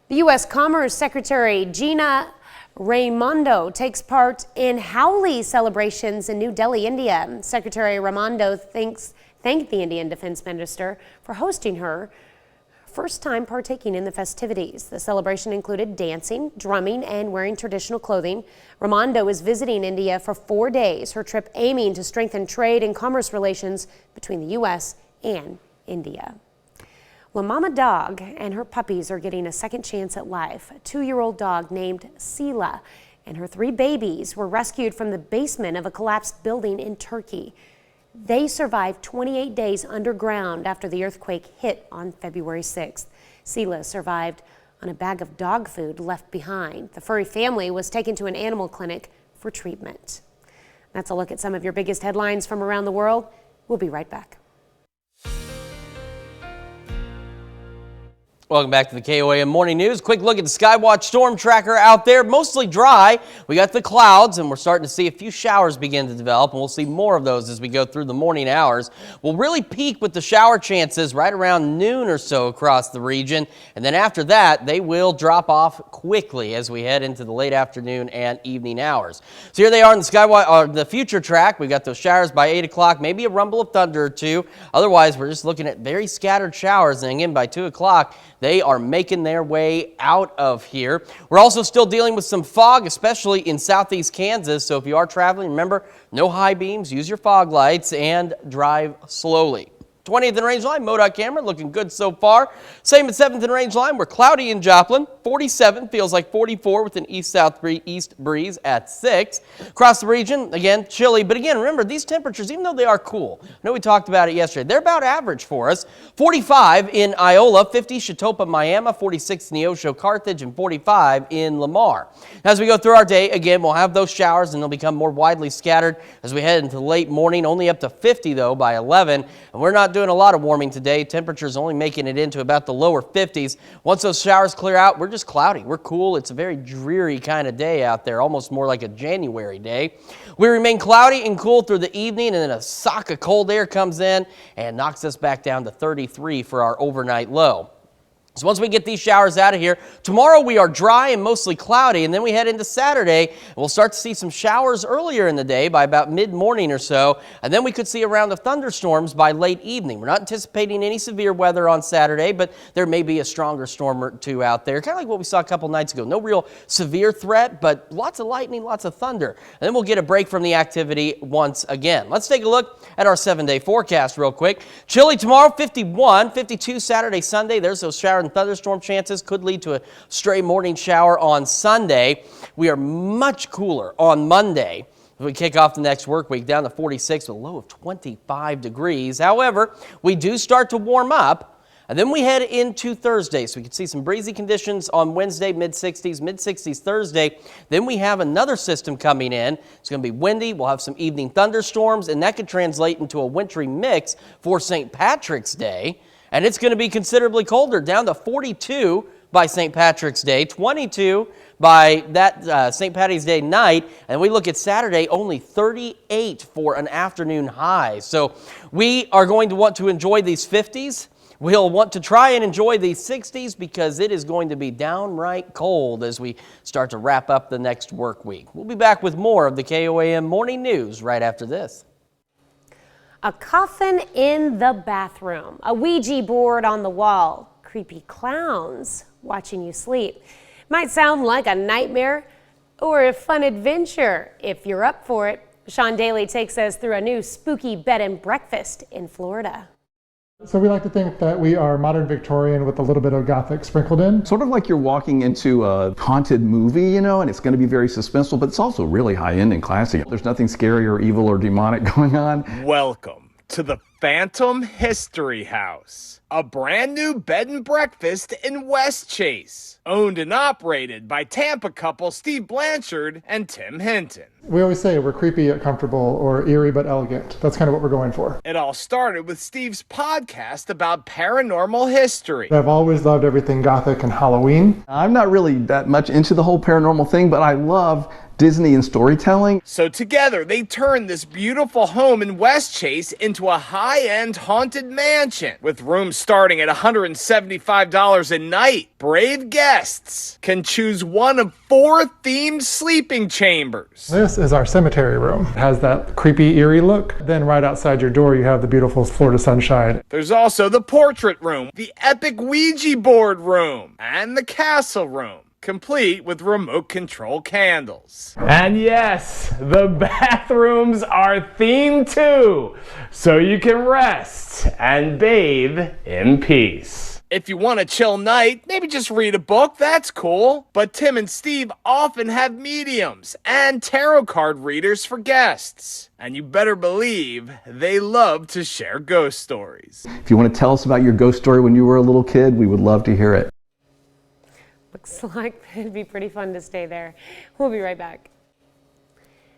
The U.S. Commerce Secretary Gina Raimondo takes part in Howley celebrations in New Delhi, India. Secretary Raimondo thanked the Indian Defense Minister for hosting her first time partaking in the festivities. The celebration included dancing, drumming, and wearing traditional clothing. Raimondo is visiting India for 4 days, her trip aiming to strengthen trade and commerce relations between the U.S. and India. Well, Mama Dog and her puppies are getting a second chance at life. A 2-year-old dog named Sila and her 3 babies were rescued from the basement of a collapsed building in Turkey. They survived 28 days underground after the earthquake hit on February 6th. Sila survived on a bag of dog food left behind. The furry family was taken to an animal clinic for treatment. That's a look at some of your biggest headlines from around the world. We'll be right back. Welcome back to the KOAM Morning News. Quick look at the Skywatch storm tracker out there. Mostly dry. We got the clouds, and we're starting to see a few showers begin to develop, and we'll see more of those as we go through the morning hours. We'll really peak with the shower chances right around noon or so across the region, and then after that, they will drop off quickly as we head into the late afternoon and evening hours. So here they are in the Skywatch, the future track. We got those showers by 8 o'clock, maybe a rumble of thunder or 2. Otherwise, we're just looking at very scattered showers, and again, by 2 o'clock, they are making their way out of here. We're also still dealing with some fog, especially in southeast Kansas. So if you are traveling, remember, no high beams, use your fog lights, and drive slowly. 20th and Range Line, MoDOT Cameron, looking good so far. Same at 7th and Range Line, we're cloudy in Joplin. 47 feels like 44 with an east-south-east breeze at 6. Across the region, again, chilly. But again, remember, these temperatures, even though they are cool, I know we talked about it yesterday, they're about average for us. 45 in Iola, 50 Chetopa, Miami, 46 Neosho, Carthage, and 45 in Lamar. As we go through our day, again, we'll have those showers, and they'll become more widely scattered as we head into the late morning. Only up to 50, though, by 11. And we're not doing a lot of warming today. Temperatures only making it into about the lower 50s. Once those showers clear out, we're just cloudy. We're cool. It's a very dreary kind of day out there, almost more like a January day. We remain cloudy and cool through the evening, and then a sock of cold air comes in and knocks us back down to 33 for our overnight low. So once we get these showers out of here, tomorrow we are dry and mostly cloudy, and then we head into Saturday, and we'll start to see some showers earlier in the day by about mid-morning or so, and then we could see a round of thunderstorms by late evening. We're not anticipating any severe weather on Saturday, but there may be a stronger storm or two out there, kind of like what we saw a couple nights ago. No real severe threat, but lots of lightning, lots of thunder. And then we'll get a break from the activity once again. Let's take a look at our 7-day forecast real quick. Chilly tomorrow, 51, 52 Saturday, Sunday. There's those showers and thunderstorm chances, could lead to a stray morning shower on Sunday. We are much cooler on Monday. We kick off the next work week down to 46 with a low of 25 degrees. However, we do start to warm up, and then we head into Thursday. So we can see some breezy conditions on Wednesday, mid-60s Thursday. Then we have another system coming in. It's going to be windy. We'll have some evening thunderstorms, and that could translate into a wintry mix for St. Patrick's Day. And it's going to be considerably colder, down to 42 by St. Patrick's Day, 22 by that St. Patty's Day night. And we look at Saturday, only 38 for an afternoon high. So we are going to want to enjoy these 50s. We'll want to try and enjoy these 60s because it is going to be downright cold as we start to wrap up the next work week. We'll be back with more of the KOAM Morning News right after this. A coffin in the bathroom, a Ouija board on the wall, creepy clowns watching you sleep. Might sound like a nightmare or a fun adventure if you're up for it. Sean Daly takes us through a new spooky bed and breakfast in Florida. So we like to think that we are modern Victorian with a little bit of Gothic sprinkled in. Sort of like you're walking into a haunted movie, you know, and it's going to be very suspenseful, but it's also really high-end and classy. There's nothing scary or evil or demonic going on. Welcome to the Phantom History House, a brand new bed and breakfast in West Chase, owned and operated by Tampa couple Steve Blanchard and Tim Hinton. We always say we're creepy yet comfortable, or eerie but elegant. That's kind of what we're going for. It all started with Steve's podcast about paranormal history. I've always loved everything Gothic and Halloween. I'm not really that much into the whole paranormal thing, but I love Disney and storytelling. So together they turned this beautiful home in West Chase into a high-end haunted mansion with rooms starting at $175 a night. Brave guests can choose one of 4 themed sleeping chambers. This is our cemetery room. It has that creepy, eerie look. Then right outside your door you have the beautiful Florida sunshine. There's also the portrait room, the epic Ouija board room, and the castle room, complete with remote control candles. And yes, the bathrooms are themed too, so you can rest and bathe in peace. If you want a chill night, maybe just read a book, that's cool. But Tim and Steve often have mediums and tarot card readers for guests. And you better believe they love to share ghost stories. If you want to tell us about your ghost story when you were a little kid, we would love to hear it. Looks like it'd be pretty fun to stay there. We'll be right back.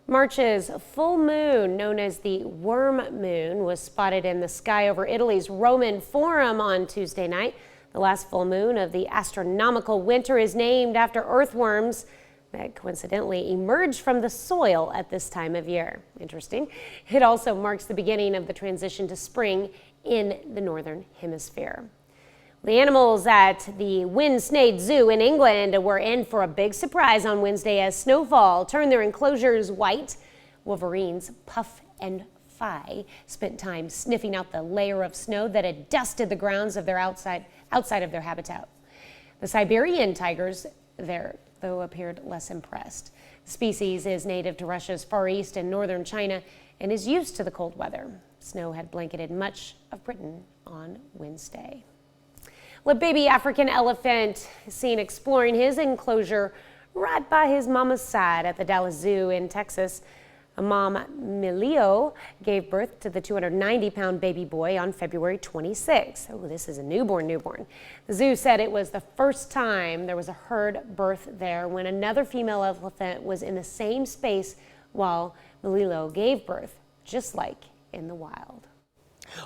March's full moon, known as the worm moon, was spotted in the sky over Italy's Roman Forum on Tuesday night. The last full moon of the astronomical winter is named after earthworms that coincidentally emerge from the soil at this time of year. Interesting. It also marks the beginning of the transition to spring in the northern hemisphere. The animals at the Winsnade Zoo in England were in for a big surprise on Wednesday as snowfall turned their enclosures white. Wolverines Puff and Fi spent time sniffing out the layer of snow that had dusted the grounds of their outside of their habitat. The Siberian tigers there, though, appeared less impressed. The species is native to Russia's Far East and northern China and is used to the cold weather. Snow had blanketed much of Britain on Wednesday. A baby African elephant is seen exploring his enclosure right by his mama's side at the Dallas Zoo in Texas. Mom Milio gave birth to the 290-pound baby boy on February 26. Oh, this is a newborn. The zoo said it was the first time there was a herd birth there when another female elephant was in the same space while Milio gave birth, just like in the wild.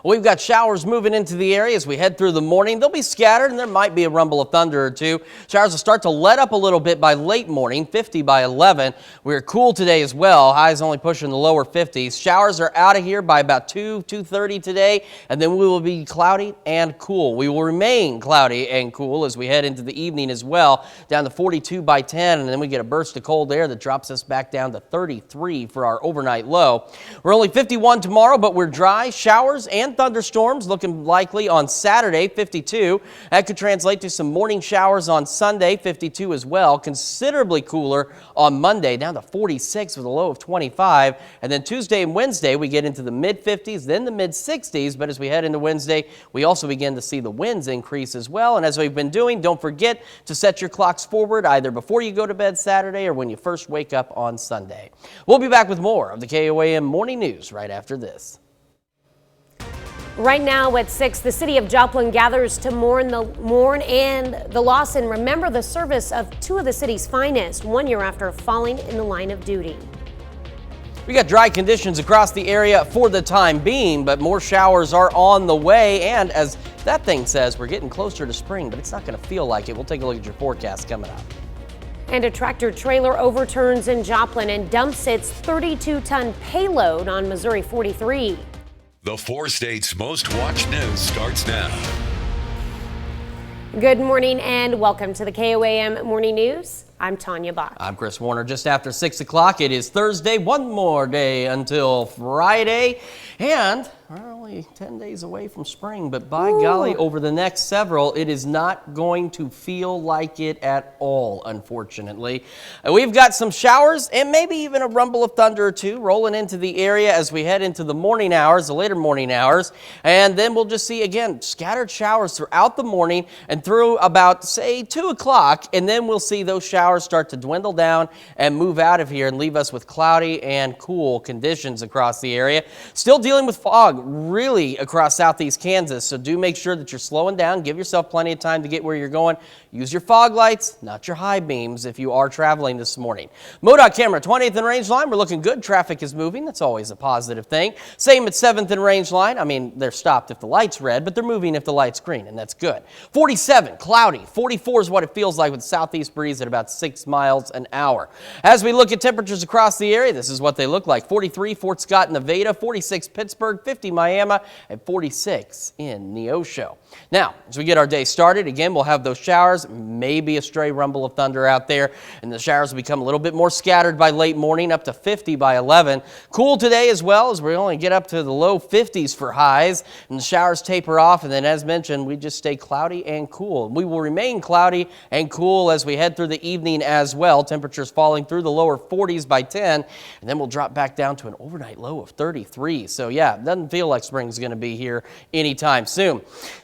We've got showers moving into the area as we head through the morning. They'll be scattered and there might be a rumble of thunder or two. Showers will start to let up a little bit by late morning, 50 by 11. We're cool today as well. Highs only pushing the lower 50s. Showers are out of here by about 2:30 today, and then we will be cloudy and cool. We will remain cloudy and cool as we head into the evening as well, down to 42 by 10, and then we get a burst of cold air that drops us back down to 33 for our overnight low. We're only 51 tomorrow, but we're dry. Showers and thunderstorms looking likely on Saturday, 52. That could translate to some morning showers on Sunday, 52 as well. Considerably cooler on Monday, down to 46 with a low of 25. And then Tuesday and Wednesday, we get into the mid-50s, then the mid-60s. But as we head into Wednesday, we also begin to see the winds increase as well. And as we've been doing, don't forget to set your clocks forward either before you go to bed Saturday or when you first wake up on Sunday. We'll be back with more of the KOAM Morning News right after this. Right now at 6, the city of Joplin gathers to mourn and the loss and remember the service of two of the city's finest 1 year after falling in the line of duty. We got dry conditions across the area for the time being, but more showers are on the way. And as that thing says, we're getting closer to spring, but it's not going to feel like it. We'll take a look at your forecast coming up. And a tractor trailer overturns in Joplin and dumps its 32-ton payload on Missouri 43. The 4 states' most watched news starts now. Good morning and welcome to the KOAM Morning News. I'm Tanya Bach. I'm Chris Warner. Just after 6 o'clock, it is Thursday. One more day until Friday. And we're only 10 days away from spring, but by golly, over the next several, it is not going to feel like it at all, unfortunately. We've got some showers and maybe even a rumble of thunder or two rolling into the area as we head into the morning hours, the later morning hours. And then we'll just see, again, scattered showers throughout the morning and through about, say, 2 o'clock. And then we'll see those showers start to dwindle down and move out of here and leave us with cloudy and cool conditions across the area. Still dealing with fog really across southeast Kansas, so do make sure that you're slowing down. Give yourself plenty of time to get where you're going. Use your fog lights, not your high beams if you are traveling this morning. MoDOT camera, 20th and Range Line, we're looking good. Traffic is moving. That's always a positive thing. Same at 7th and Range Line. I mean, they're stopped if the light's red, but they're moving if the light's green, and that's good. 47, cloudy. 44 is what it feels like with southeast breeze at about 6 miles an hour. As we look at temperatures across the area, this is what they look like. 43, Fort Scott, Nevada, 46, Pittsburgh, 50, Miami, and 46 in Neosho. Now, as we get our day started, again, we'll have those showers, maybe a stray rumble of thunder out there, and the showers will become a little bit more scattered by late morning, up to 50 by 11. Cool today as well, as we only get up to the low 50s for highs, and the showers taper off, and then as mentioned, we just stay cloudy and cool. We will remain cloudy and cool as we head through the evening as well. Temperatures falling through the lower 40s by 10, and then we'll drop back down to an overnight low of 33. So yeah, it doesn't feel like spring's going to be here anytime soon.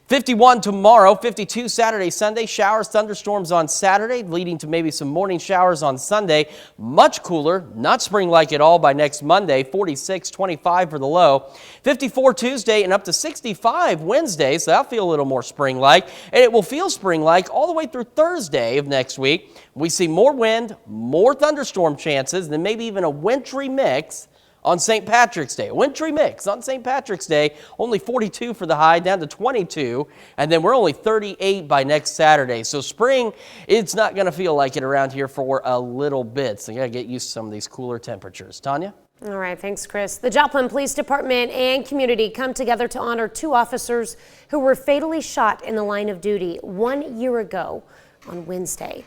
51 tomorrow, 52 Saturday, Sunday. Showers, thunderstorms on Saturday, leading to maybe some morning showers on Sunday. Much cooler, not spring-like at all by next Monday. 46, 25 for the low. 54 Tuesday and up to 65 Wednesday, so that'll feel a little more spring-like. And it will feel spring-like all the way through Thursday of next week. We see more wind, more thunderstorm chances, and then maybe even a wintry mix on St. Patrick's Day. A wintry mix on St. Patrick's Day, only 42 for the high, down to 22, and then we're only 38 by next Saturday. So spring, it's not going to feel like it around here for a little bit, so you got to get used to some of these cooler temperatures. Tanya? All right, thanks, Chris. The Joplin Police Department and community come together to honor two officers who were fatally shot in the line of duty 1 year ago on Wednesday.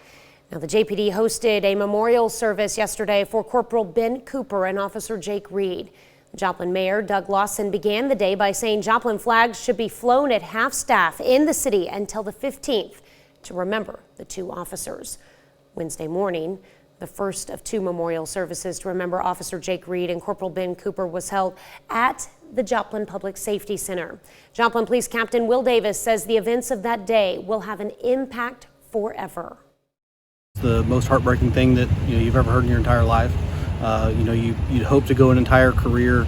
Now, the JPD hosted a memorial service yesterday for Corporal Ben Cooper and Officer Jake Reed. Joplin Mayor Doug Lawson began the day by saying Joplin flags should be flown at half-staff in the city until the 15th to remember the two officers. Wednesday morning, the first of two memorial services to remember Officer Jake Reed and Corporal Ben Cooper was held at the Joplin Public Safety Center. Joplin Police Captain Will Davis says the events of that day will have an impact forever. The most heartbreaking thing that you've ever heard in your entire life. You'd hope to go an entire career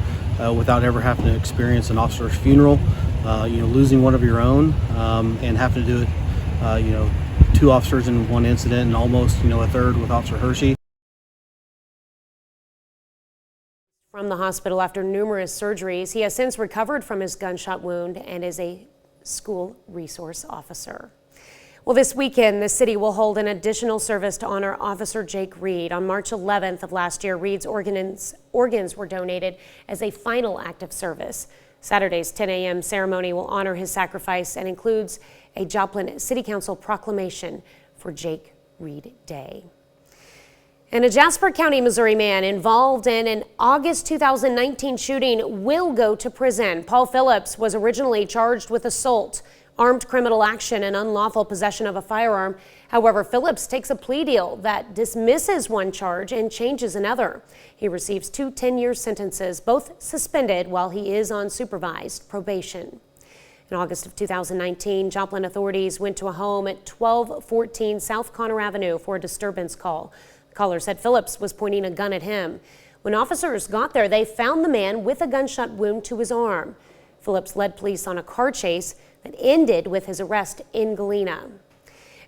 without ever having to experience an officer's funeral. Losing one of your own and having to do it. 2 officers in one incident, and almost a third with Officer Hershey. From the hospital after numerous surgeries, he has since recovered from his gunshot wound and is a school resource officer. Well, this weekend, the city will hold an additional service to honor Officer Jake Reed. On March 11th of last year, Reed's organs were donated as a final act of service. Saturday's 10 a.m. ceremony will honor his sacrifice and includes a Joplin City Council proclamation for Jake Reed Day. And a Jasper County, Missouri man involved in an August 2019 shooting will go to prison. Paul Phillips was originally charged with assault, armed criminal action, and unlawful possession of a firearm. However, Phillips takes a plea deal that dismisses one charge and changes another. He receives 2 10-year sentences, both suspended while he is on supervised probation. In August of 2019, Joplin authorities went to a home at 1214 South Conner Avenue for a disturbance call. The caller said Phillips was pointing a gun at him. When officers got there, they found the man with a gunshot wound to his arm. Phillips led police on a car chase that ended with his arrest in Galena.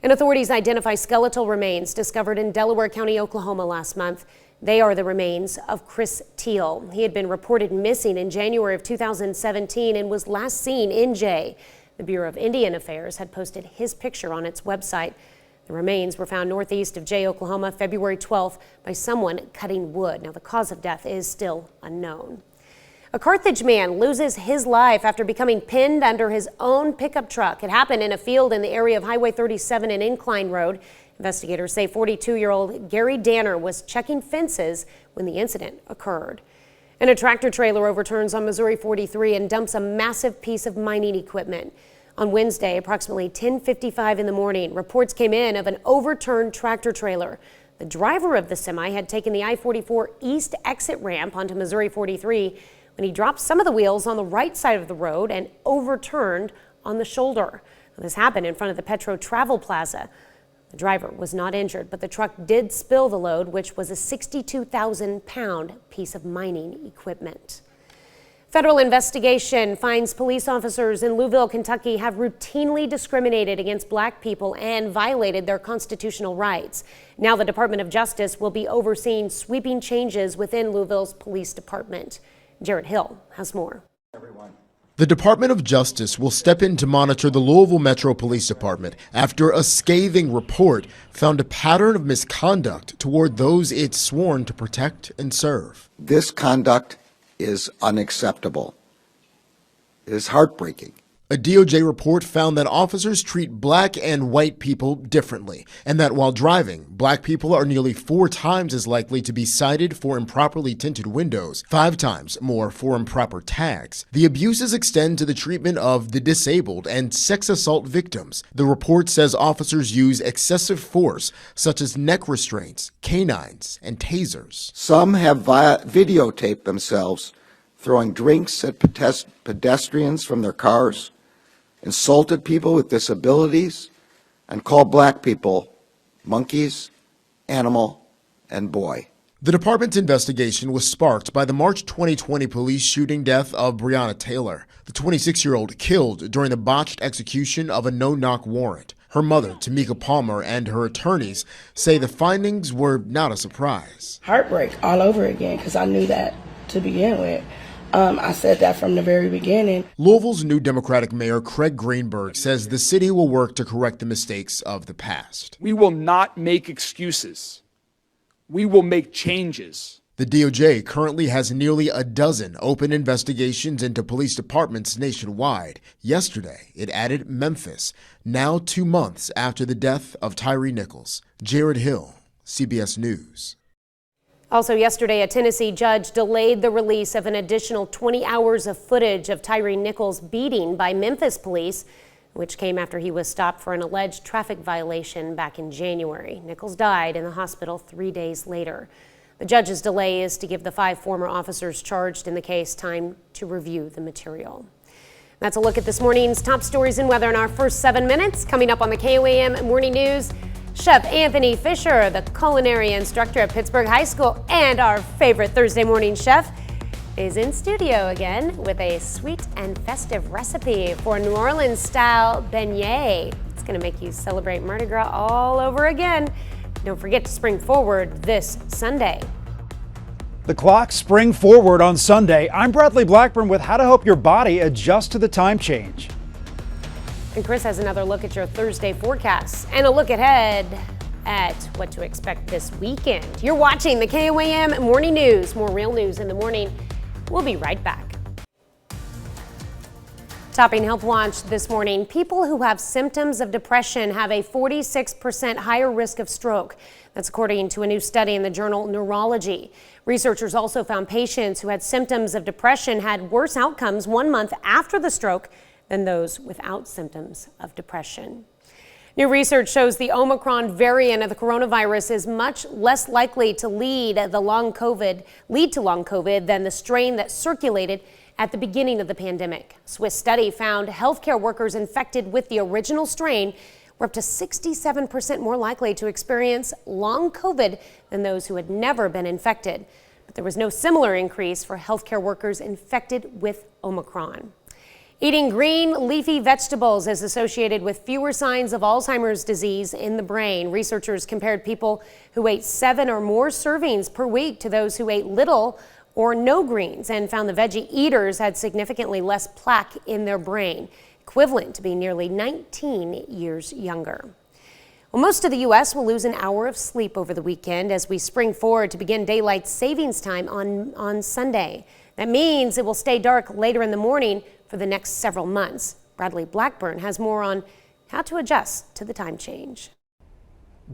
And authorities identify skeletal remains discovered in Delaware County, Oklahoma last month. They are the remains of Chris Teal. He had been reported missing in January of 2017 and was last seen in Jay. The Bureau of Indian Affairs had posted his picture on its website. The remains were found northeast of Jay, Oklahoma, February 12th by someone cutting wood. Now, the cause of death is still unknown. A Carthage man loses his life after becoming pinned under his own pickup truck. It happened in a field in the area of Highway 37 and Incline Road. Investigators say 42-year-old Gary Danner was checking fences when the incident occurred. And a tractor trailer overturns on Missouri 43 and dumps a massive piece of mining equipment. On Wednesday, approximately 10:55 in the morning, reports came in of an overturned tractor trailer. The driver of the semi had taken the I-44 east exit ramp onto Missouri 43 when he dropped some of the wheels on the right side of the road and overturned on the shoulder. Now, this happened in front of the Petro Travel Plaza. The driver was not injured, but the truck did spill the load, which was a 62,000-pound piece of mining equipment. Federal investigation finds police officers in Louisville, Kentucky have routinely discriminated against black people and violated their constitutional rights. Now the Department of Justice will be overseeing sweeping changes within Louisville's police department. Jared Hill has more. The Department of Justice will step in to monitor the Louisville Metro Police Department after a scathing report found a pattern of misconduct toward those it's sworn to protect and serve. This conduct is unacceptable. It is heartbreaking. A DOJ report found that officers treat black and white people differently, and that while driving, black people are nearly 4 times as likely to be cited for improperly tinted windows, 5 times more for improper tags. The abuses extend to the treatment of the disabled and sex assault victims. The report says officers use excessive force, such as neck restraints, canines, and tasers. Some have videotaped themselves throwing drinks at pedestrians from their cars, insulted people with disabilities, and called black people monkeys, animal, and boy. The department's investigation was sparked by the March 2020 police shooting death of Breonna Taylor, the 26-year-old killed during the botched execution of a no-knock warrant. Her mother, Tamika Palmer, and her attorneys say the findings were not a surprise. Heartbreak all over again, because I knew that to begin with. I said that from the very beginning. Louisville's new Democratic Mayor Craig Greenberg says the city will work to correct the mistakes of the past. We will not make excuses. We will make changes. The DOJ currently has nearly a dozen open investigations into police departments nationwide. Yesterday, it added Memphis, now 2 months after the death of Tyree Nichols. Jared Hill, CBS News. Also yesterday, a Tennessee judge delayed the release of an additional 20 hours of footage of Tyree Nichols' beating by Memphis police, which came after he was stopped for an alleged traffic violation back in January. Nichols died in the hospital 3 days later. The judge's delay is to give the 5 former officers charged in the case time to review the material. That's a look at this morning's top stories and weather in our first 7 minutes. Coming up on the KOAM Morning News, Chef Anthony Fisher, the culinary instructor at Pittsburgh High School and our favorite Thursday morning chef, is in studio again with a sweet and festive recipe for a New Orleans-style beignet. It's going to make you celebrate Mardi Gras all over again. Don't forget to spring forward this Sunday. The clocks spring forward on Sunday. I'm Bradley Blackburn with how to help your body adjust to the time change. And Chris has another look at your Thursday forecasts and a look ahead at what to expect this weekend. You're watching the KOAM Morning News. More real news in the morning. We'll be right back. Topping Health Watch this morning, people who have symptoms of depression have a 46% higher risk of stroke. That's according to a new study in the journal Neurology. Researchers also found patients who had symptoms of depression had worse outcomes 1 month after the stroke than those without symptoms of depression. New research shows the Omicron variant of the coronavirus is much less likely to lead to long COVID than the strain that circulated at the beginning of the pandemic. A Swiss study found healthcare workers infected with the original strain were up to 67% more likely to experience long COVID than those who had never been infected. But there was no similar increase for healthcare workers infected with Omicron. Eating green leafy vegetables is associated with fewer signs of Alzheimer's disease in the brain. Researchers compared people who ate 7 or more servings per week to those who ate little or no greens and found the veggie eaters had significantly less plaque in their brain, equivalent to being nearly 19 years younger. Well, most of the U.S. will lose an hour of sleep over the weekend as we spring forward to begin daylight savings time on Sunday. That means it will stay dark later in the morning for the next several months. Bradley Blackburn has more on how to adjust to the time change.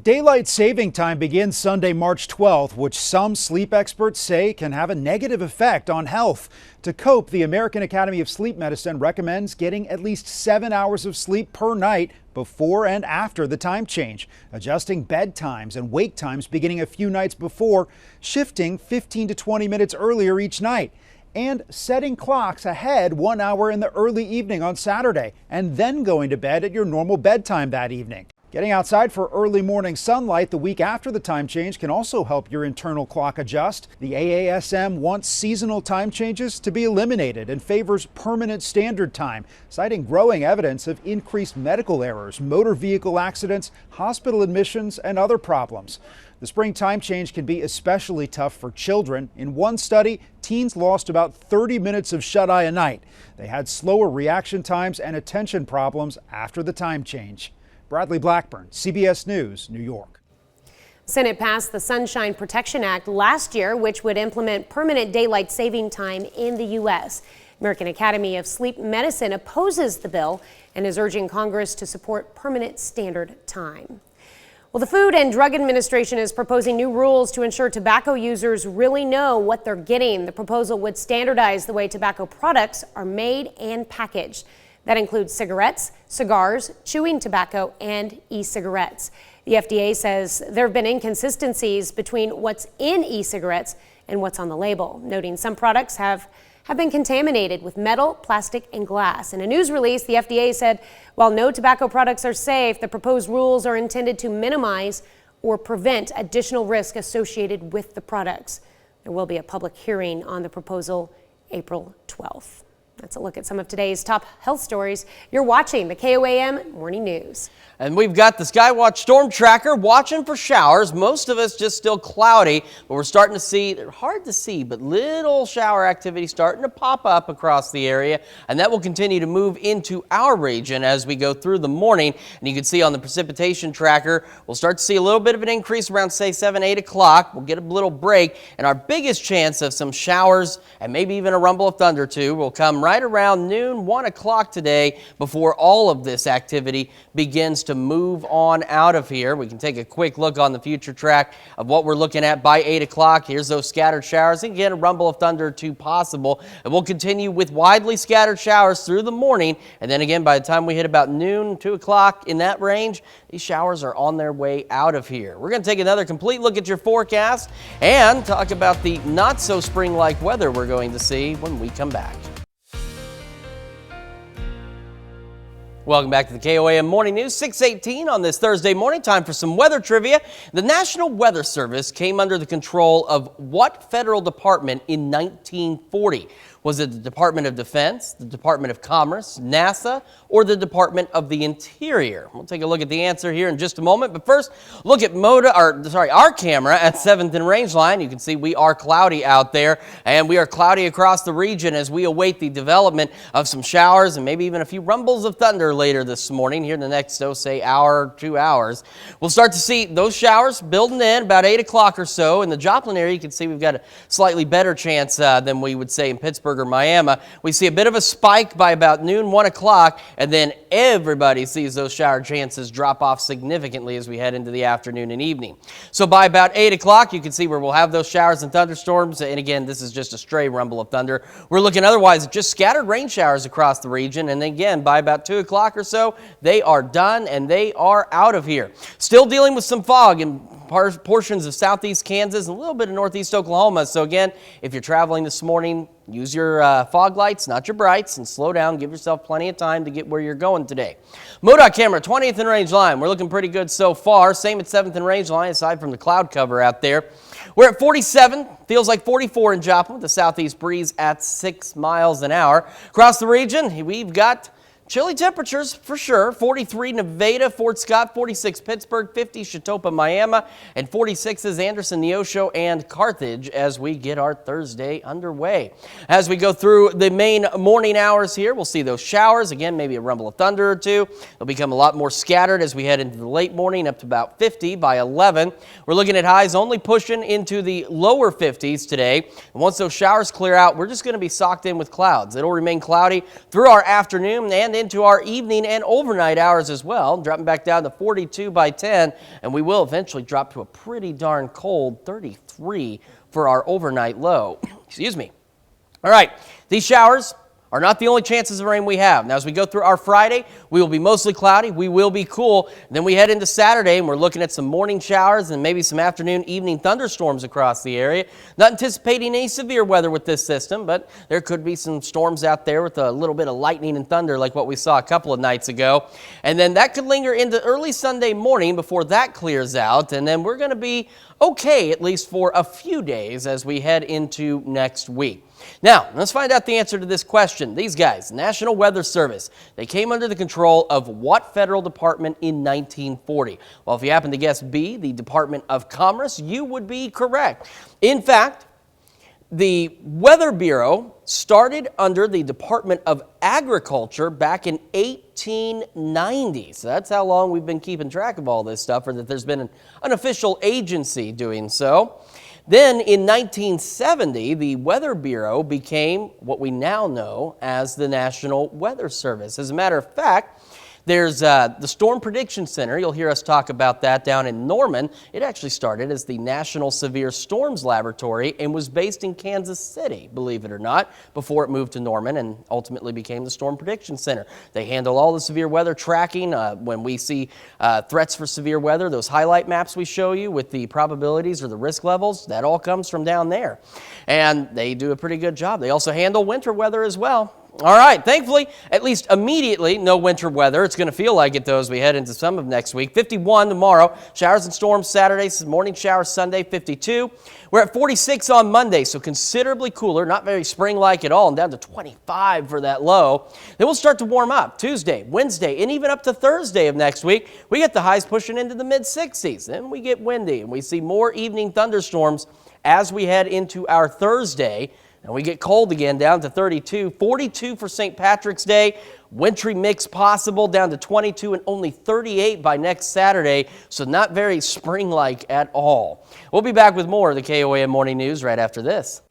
Daylight saving time begins Sunday, March 12th, which some sleep experts say can have a negative effect on health. To cope, the American Academy of Sleep Medicine recommends getting at least 7 hours of sleep per night before and after the time change, adjusting bedtimes and wake times beginning a few nights before, shifting 15 to 20 minutes earlier each night, and setting clocks ahead 1 hour in the early evening on Saturday, and then going to bed at your normal bedtime that evening. Getting outside for early morning sunlight the week after the time change can also help your internal clock adjust. The AASM wants seasonal time changes to be eliminated and favors permanent standard time, citing growing evidence of increased medical errors, motor vehicle accidents, hospital admissions, and other problems. The spring time change can be especially tough for children. In one study, teens lost about 30 minutes of shut-eye a night. They had slower reaction times and attention problems after the time change. Bradley Blackburn, CBS News, New York. Senate passed the Sunshine Protection Act last year, which would implement permanent daylight saving time in the U.S. American Academy of Sleep Medicine opposes the bill and is urging Congress to support permanent standard time. Well, the Food and Drug Administration is proposing new rules to ensure tobacco users really know what they're getting. The proposal would standardize the way tobacco products are made and packaged. That includes cigarettes, cigars, chewing tobacco, and e-cigarettes. The FDA says there have been inconsistencies between what's in e-cigarettes and what's on the label, noting some products have been contaminated with metal, plastic, and glass. In a news release, the FDA said while no tobacco products are safe, the proposed rules are intended to minimize or prevent additional risk associated with the products. There will be a public hearing on the proposal April 12th. That's a look at some of today's top health stories. You're watching the KOAM Morning News. And we've got the Skywatch Storm Tracker watching for showers. Most of us just still cloudy, but we're starting to see, they're hard to see, but little shower activity starting to pop up across the area. And that will continue to move into our region as we go through the morning. And you can see on the precipitation tracker, we'll start to see a little bit of an increase around, say, 7, 8 o'clock. We'll get a little break. And our biggest chance of some showers and maybe even a rumble of thunder, too, will come right around noon, 1 o'clock today before all of this activity begins to move on out of here. We can take a quick look on the future track of what we're looking at by 8 o'clock. Here's those scattered showers. Again, a rumble of thunder or two possible. And we'll continue with widely scattered showers through the morning. And then again, by the time we hit about noon, 2 o'clock in that range, these showers are on their way out of here. We're going to take another complete look at your forecast and talk about the not so spring-like weather we're going to see when we come back. Welcome back to the KOAM Morning News, 6:18 on this Thursday morning. Time for some weather trivia. The National Weather Service came under the control of what federal department in 1940? Was it the Department of Defense, the Department of Commerce, NASA, or the Department of the Interior? We'll take a look at the answer here in just a moment. But first, look at our camera at 7th and Rangeline. You can see we are cloudy out there, and we are cloudy across the region as we await the development of some showers and maybe even a few rumbles of thunder later this morning here in the next, say, hour, 2 hours. We'll start to see those showers building in about 8 o'clock or so. In the Joplin area, you can see we've got a slightly better chance than we would say in Pittsburgh or Miami. We see a bit of a spike by about noon, 1 o'clock, and then everybody sees those shower chances drop off significantly as we head into the afternoon and evening. So by about 8 o'clock, you can see where we'll have those showers and thunderstorms. And again, this is just a stray rumble of thunder. We're looking otherwise at just scattered rain showers across the region. And again, by about 2 o'clock or so, they are done and they are out of here. Still dealing with some fog in portions of southeast Kansas and a little bit of northeast Oklahoma. So again, if you're traveling this morning, use your fog lights, not your brights, and slow down. Give yourself plenty of time to get where you're going today. MoDOT camera, 20th and Rangeline. We're looking pretty good so far. Same at 7th and Rangeline, aside from the cloud cover out there. We're at 47, feels like 44 in Joplin, with the southeast breeze at 6 miles an hour. Across the region, we've got chilly temperatures for sure. 43 Nevada, Fort Scott, 46 Pittsburgh, 50 Chitopa, Miami, and 46 is Anderson, Neosho, and Carthage as we get our Thursday underway. As we go through the main morning hours here, we'll see those showers. Again, maybe a rumble of thunder or two. They'll become a lot more scattered as we head into the late morning, up to about 50 by 11. We're looking at highs only pushing into the lower 50s today. And once those showers clear out, we're just going to be socked in with clouds. It'll remain cloudy through our afternoon and into our evening and overnight hours as well, dropping back down to 42 by 10, and we will eventually drop to a pretty darn cold 33 for our overnight low. Excuse me. All right, these showers are not the only chances of rain we have. Now, as we go through our Friday, we will be mostly cloudy. We will be cool. Then we head into Saturday, and we're looking at some morning showers and maybe some afternoon, evening thunderstorms across the area. Not anticipating any severe weather with this system, but there could be some storms out there with a little bit of lightning and thunder like what we saw a couple of nights ago. And then that could linger into early Sunday morning before that clears out. And then we're going to be okay, at least for a few days as we head into next week. Now, let's find out the answer to this question. These guys, National Weather Service, they came under the control of what federal department in 1940? Well, if you happen to guess B, the Department of Commerce, you would be correct. In fact, the Weather Bureau started under the Department of Agriculture back in 1890. So that's how long we've been keeping track of all this stuff, or that there's been an unofficial agency doing so. Then in 1970, the Weather Bureau became what we now know as the National Weather Service. As a matter of fact, there's the Storm Prediction Center. You'll hear us talk about that down in Norman. It actually started as the National Severe Storms Laboratory and was based in Kansas City, believe it or not, before it moved to Norman and ultimately became the Storm Prediction Center. They handle all the severe weather tracking. When we see threats for severe weather, those highlight maps we show you with the probabilities or the risk levels, that all comes from down there. And they do a pretty good job. They also handle winter weather as well. All right, thankfully, at least immediately, no winter weather. It's going to feel like it, though, as we head into some of next week. 51 tomorrow, showers and storms Saturday, morning showers Sunday, 52. We're at 46 on Monday, so considerably cooler, not very spring-like at all, and down to 25 for that low. Then we'll start to warm up Tuesday, Wednesday, and even up to Thursday of next week. We get the highs pushing into the mid-60s. Then we get windy, and we see more evening thunderstorms as we head into our Thursday. And we get cold again, down to 32, 42 for St. Patrick's Day. Wintry mix possible, down to 22 and only 38 by next Saturday. So not very spring-like at all. We'll be back with more of the KOAM Morning News right after this.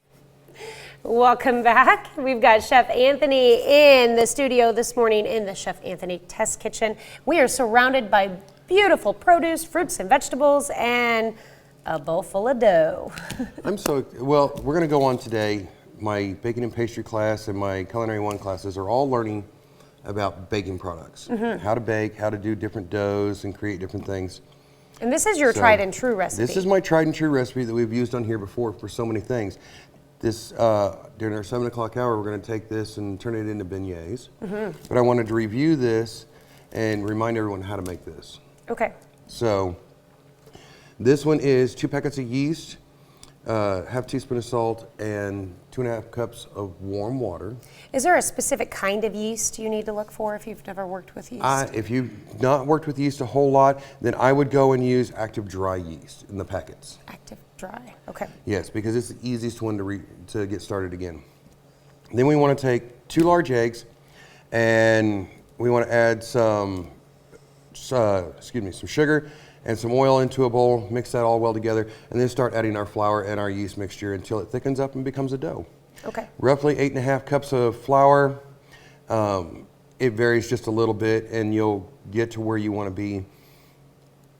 Welcome back. We've got Chef Anthony in the studio this morning in the Chef Anthony Test Kitchen. We are surrounded by beautiful produce, fruits and vegetables, and a bowl full of dough. Well, we're going to go on today. My baking and pastry class and my culinary 1 classes are all learning about baking products. How to bake, how to do different doughs and create different things. And this is your tried and true recipe. This is my tried and true recipe that we've used on here before for so many things. This, during our 7 o'clock hour, we're going to take this and turn it into beignets. But I wanted to review this and remind everyone how to make this. Okay. So, this one is 2 packets of yeast, half teaspoon of salt, and 2.5 cups of warm water. Is there a specific kind of yeast you need to look for if you've never worked with yeast? If you've not worked with yeast a whole lot, then I would go and use active dry yeast in the packets. Active dry, okay. Yes, because it's the easiest one to get started again. Then we want to take 2 large eggs, and we want to add some sugar and some oil into a bowl, mix that all well together, and then start adding our flour and our yeast mixture until it thickens up and becomes a dough. Okay. Roughly 8.5 cups of flour. It varies just a little bit, and you'll get to where you want to be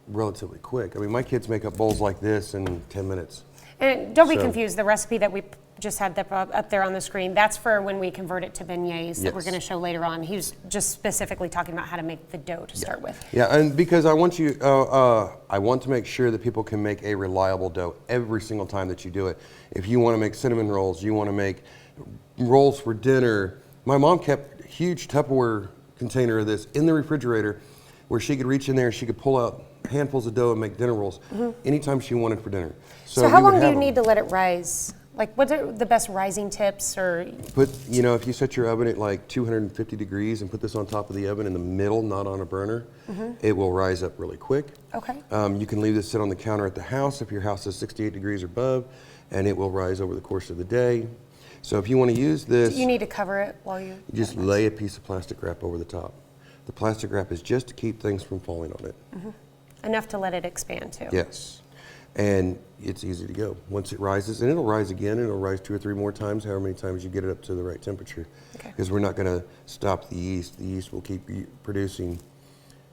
relatively quick. I mean, my kids make up bowls like this in 10 minutes. And don't be confused, the recipe that we just had up there on the screen, that's for when we convert it to beignets that we're going to show later on. He was just specifically talking about how to make the dough to start with. Yeah, and because I want you, I want to make sure that people can make a reliable dough every single time that you do it. If you want to make cinnamon rolls, you want to make rolls for dinner. My mom kept a huge Tupperware container of this in the refrigerator where she could reach in there and she could pull out handfuls of dough and make dinner rolls anytime she wanted for dinner. So how long do you need to let it rise? Like, what are the best rising tips? Or if you set your oven at like 250 degrees and put this on top of the oven in the middle, not on a burner, it will rise up really quick. Okay. You can leave this sit on the counter at the house if your house is 68 degrees or above, and it will rise over the course of the day. So if you want to use this, you need to cover it while you just lay a piece of plastic wrap over the top. The plastic wrap is just to keep things from falling on it. Enough to let it expand too. Yes. And it's easy to go. Once it rises, and it'll rise again, and it'll rise 2 or 3 more times, however many times you get it up to the right temperature. Because we're not going to stop the yeast. The yeast will keep producing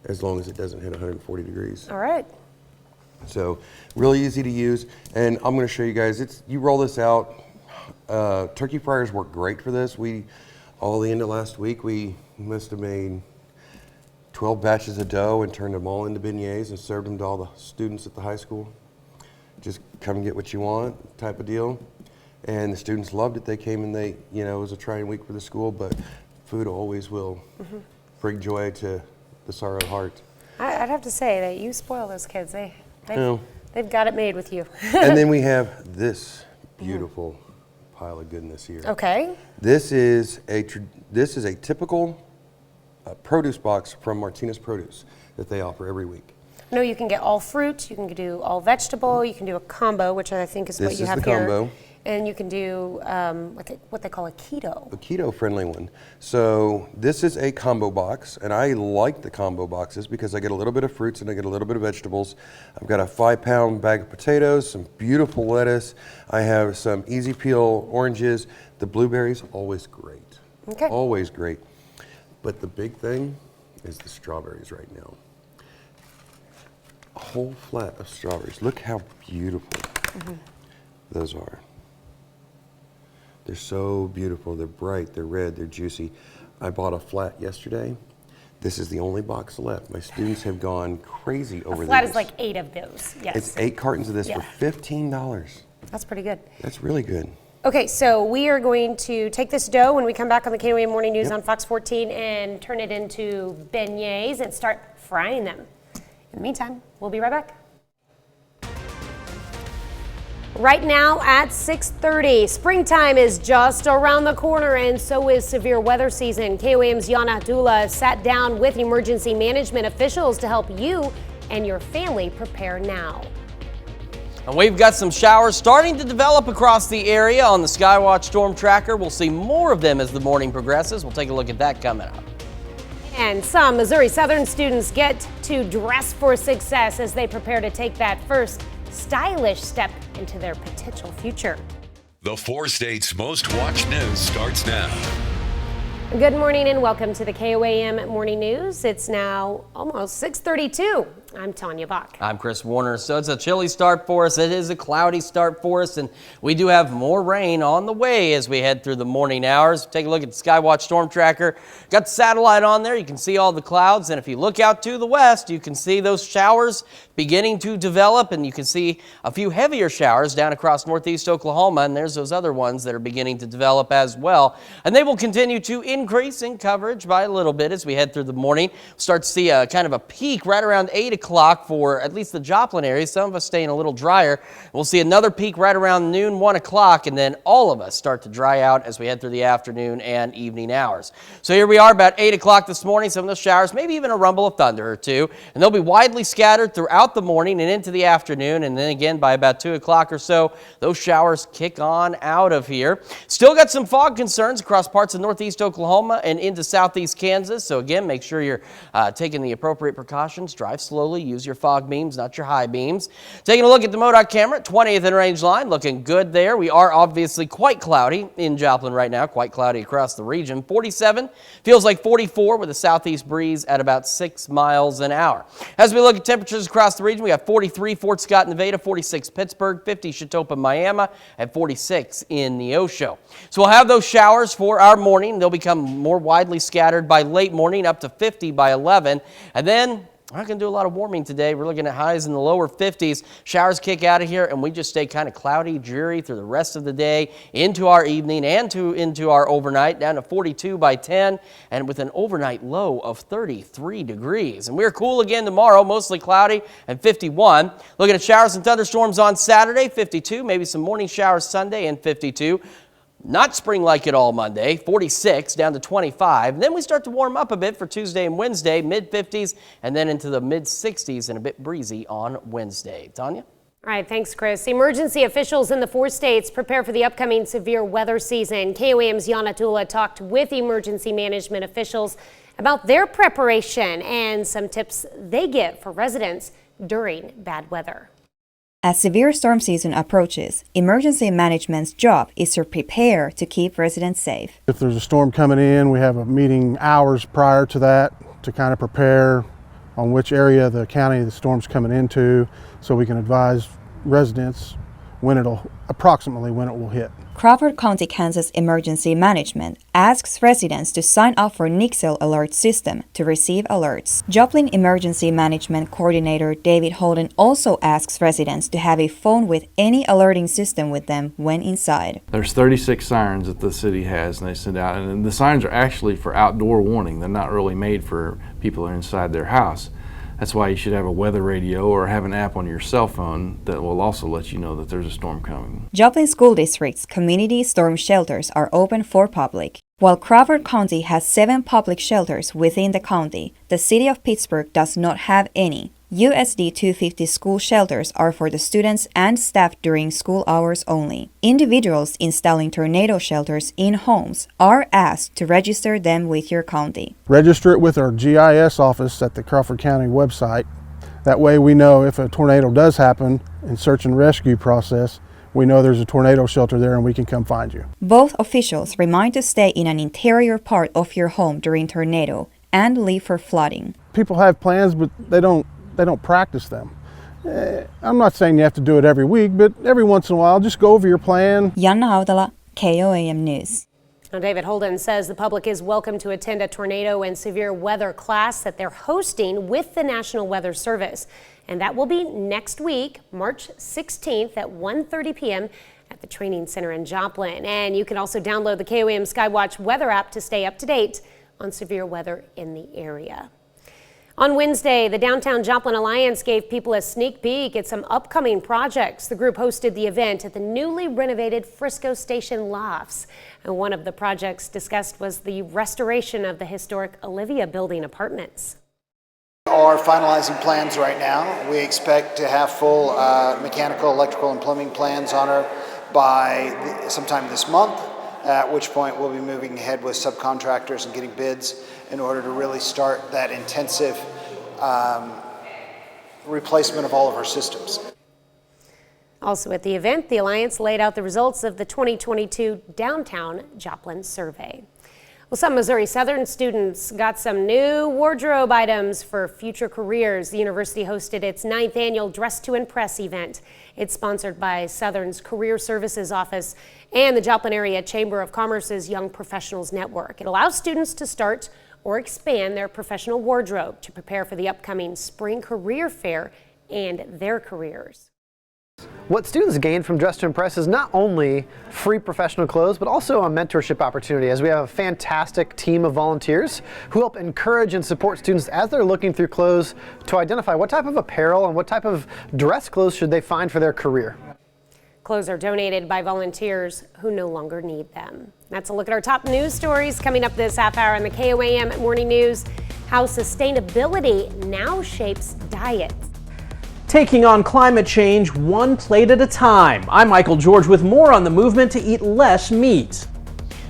as long as it doesn't hit 140 degrees. All right. So really easy to use, and I'm going to show you guys. You roll this out. Turkey fryers work great for this. All the end of last week, we must have made 12 batches of dough and turned them all into beignets and served them to all the students at the high school. Just come and get what you want type of deal. And the students loved it. They came and it was a trying week for the school, but food always will bring joy to the sorrowed heart. I'd have to say that you spoil those kids. They've got it made with you. And then we have this beautiful pile of goodness here. Okay. This is a typical produce box from Martinez Produce that they offer every week. No, you can get all fruit, you can do all vegetable, you can do a combo, which I think is what you have here. This is the combo. And you can do what they call a keto. A keto-friendly one. So this is a combo box, and I like the combo boxes because I get a little bit of fruits and I get a little bit of vegetables. I've got a 5-pound bag of potatoes, some beautiful lettuce. I have some easy peel oranges. The blueberries, always great. Okay. Always great. But the big thing is the strawberries right now. A whole flat of strawberries. Look how beautiful those are. They're so beautiful. They're bright, they're red, they're juicy. I bought a flat yesterday. This is the only box left. My students have gone crazy over this. A flat is like 8 of those, yes. It's 8 cartons of this for $15. That's pretty good. That's really good. Okay, so we are going to take this dough when we come back on the KOAM Morning News on Fox 14 and turn it into beignets and start frying them. In the meantime, we'll be right back. Right now at 6:30, springtime is just around the corner and so is severe weather season. KOAM's Yana Abdullah sat down with emergency management officials to help you and your family prepare now. And we've got some showers starting to develop across the area on the Skywatch Storm Tracker. We'll see more of them as the morning progresses. We'll take a look at that coming up. And some Missouri Southern students get to dress for success as they prepare to take that first stylish step into their potential future. The 4 states' most watched news starts now. Good morning and welcome to the KOAM Morning News. It's now almost 6:32. I'm Tanya Bach. I'm Chris Warner. So it's a chilly start for us. It is a cloudy start for us, and we do have more rain on the way as we head through the morning hours. Take a look at the Skywatch Storm Tracker. Got the satellite on there. You can see all the clouds, and if you look out to the west, you can see those showers beginning to develop, and you can see a few heavier showers down across northeast Oklahoma, and there's those other ones that are beginning to develop as well. And they will continue to increase in coverage by a little bit as we head through the morning. Start to see a kind of a peak right around 8 o'clock for at least the Joplin area. Some of us staying a little drier. We'll see another peak right around noon, 1 o'clock, and then all of us start to dry out as we head through the afternoon and evening hours. So here we are about 8 o'clock this morning. Some of those showers, maybe even a rumble of thunder or two, and they'll be widely scattered throughout the morning and into the afternoon, and then again by about 2 o'clock or so, those showers kick on out of here. Still got some fog concerns across parts of northeast Oklahoma and into southeast Kansas, so again, make sure you're taking the appropriate precautions. Drive slowly, use your fog beams, not your high beams. Taking a look at the MoDOT camera, 20th and range line, looking good there. We are obviously quite cloudy in Joplin right now, quite cloudy across the region. 47 feels like 44 with a southeast breeze at about 6 miles an hour. As we look at temperatures across the region, we have 43 Fort Scott, Nevada, 46 Pittsburgh, 50 Chitopa, Miami, and 46 in Neosho. So we'll have those showers for our morning. They'll become more widely scattered by late morning, up to 50 by 11. And then we're not going to do a lot of warming today. We're looking at highs in the lower 50s. Showers kick out of here, and we just stay kind of cloudy, dreary through the rest of the day, into our evening and into our overnight, down to 42 by 10, and with an overnight low of 33 degrees. And we're cool again tomorrow, mostly cloudy, and 51. Looking at showers and thunderstorms on Saturday, 52, maybe some morning showers Sunday, and 52. Not spring-like at all Monday, 46 down to 25. Then we start to warm up a bit for Tuesday and Wednesday, mid-50s, and then into the mid-60s and a bit breezy on Wednesday. Tanya? All right, thanks, Chris. Emergency officials in the 4 states prepare for the upcoming severe weather season. KOAM's Yana Tula talked with emergency management officials about their preparation and some tips they give for residents during bad weather. As severe storm season approaches, emergency management's job is to prepare to keep residents safe. If there's a storm coming in, we have a meeting hours prior to that to kind of prepare on which area of the county the storm's coming into, so we can advise residents approximately when it will hit. Crawford County, Kansas Emergency Management asks residents to sign up for Nixle Alert System to receive alerts. Joplin Emergency Management Coordinator David Holden also asks residents to have a phone with any alerting system with them when inside. There's 36 sirens that the city has, and they send out, and the sirens are actually for outdoor warning. They're not really made for people that are inside their house. That's why you should have a weather radio or have an app on your cell phone that will also let you know that there's a storm coming. Joplin School District's community storm shelters are open for public. While Crawford County has 7 public shelters within the county, the city of Pittsburgh does not have any. USD 250 school shelters are for the students and staff during school hours only. Individuals installing tornado shelters in homes are asked to register them with your county. Register it with our GIS office at the Crawford County website. That way we know if a tornado does happen in search and rescue process, we know there's a tornado shelter there and we can come find you. Both officials remind to stay in an interior part of your home during tornado and leave for flooding. People have plans, but they don't practice them. I'm not saying you have to do it every week, but every once in a while, just go over your plan. Yana Haudala, KOAM News. Now, David Holden says the public is welcome to attend a tornado and severe weather class that they're hosting with the National Weather Service. And that will be next week, March 16th at 1:30 p.m. at the Training Center in Joplin. And you can also download the KOAM Skywatch weather app to stay up to date on severe weather in the area. On Wednesday, the Downtown Joplin Alliance gave people a sneak peek at some upcoming projects. The group hosted the event at the newly renovated Frisco Station Lofts. And one of the projects discussed was the restoration of the historic Olivia Building apartments. Are finalizing plans right now. We expect to have full mechanical, electrical, and plumbing plans on her by sometime this month, at which point we'll be moving ahead with subcontractors and getting bids in order to really start that intensive replacement of all of our systems. Also at the event, the Alliance laid out the results of the 2022 Downtown Joplin Survey. Well, some Missouri Southern students got some new wardrobe items for future careers. The university hosted its 9th annual Dress to Impress event. It's sponsored by Southern's Career Services Office and the Joplin Area Chamber of Commerce's Young Professionals Network. It allows students to start or expand their professional wardrobe to prepare for the upcoming Spring Career Fair and their careers. What students gain from Dress to Impress is not only free professional clothes, but also a mentorship opportunity, as we have a fantastic team of volunteers who help encourage and support students as they're looking through clothes to identify what type of apparel and what type of dress clothes should they find for their career. Clothes are donated by volunteers who no longer need them. That's a look at our top news stories coming up this half hour on the KOAM Morning News. How sustainability now shapes diets. Taking on climate change one plate at a time. I'm Michael George with more on the movement to eat less meat.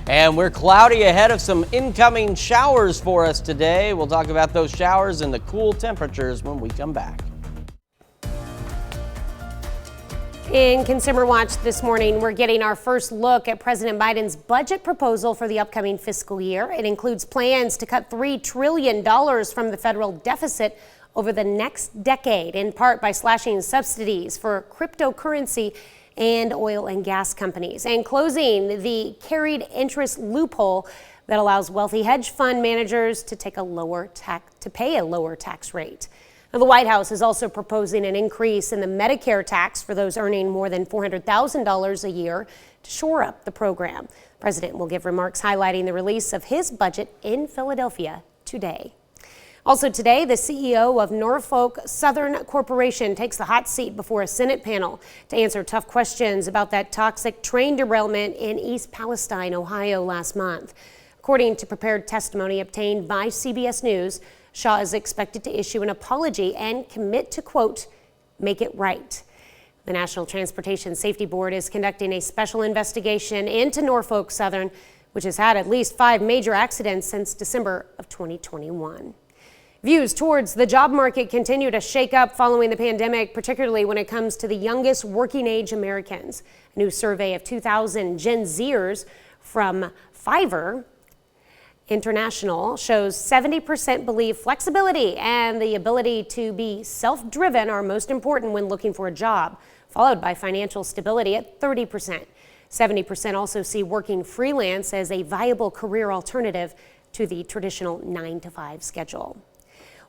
And we're cloudy ahead of some incoming showers for us today. We'll talk about those showers and the cool temperatures when we come back. In Consumer Watch this morning, we're getting our first look at President Biden's budget proposal for the upcoming fiscal year. It includes plans to cut $3 trillion from the federal deficit over the next decade, in part by slashing subsidies for cryptocurrency and oil and gas companies, and closing the carried interest loophole that allows wealthy hedge fund managers to pay a lower tax rate. Now, the White House is also proposing an increase in the Medicare tax for those earning more than $400,000 a year to shore up the program. The president will give remarks highlighting the release of his budget in Philadelphia today. Also today, the CEO of Norfolk Southern Corporation takes the hot seat before a Senate panel to answer tough questions about that toxic train derailment in East Palestine, Ohio last month. According to prepared testimony obtained by CBS News, Shaw is expected to issue an apology and commit to, quote, make it right. The National Transportation Safety Board is conducting a special investigation into Norfolk Southern, which has had at least 5 major accidents since December of 2021. Views towards the job market continue to shake up following the pandemic, particularly when it comes to the youngest working age Americans. A new survey of 2,000 Gen Zers from Fiverr International shows 70% believe flexibility and the ability to be self-driven are most important when looking for a job, followed by financial stability at 30%. 70% also see working freelance as a viable career alternative to the traditional 9-to-5 schedule.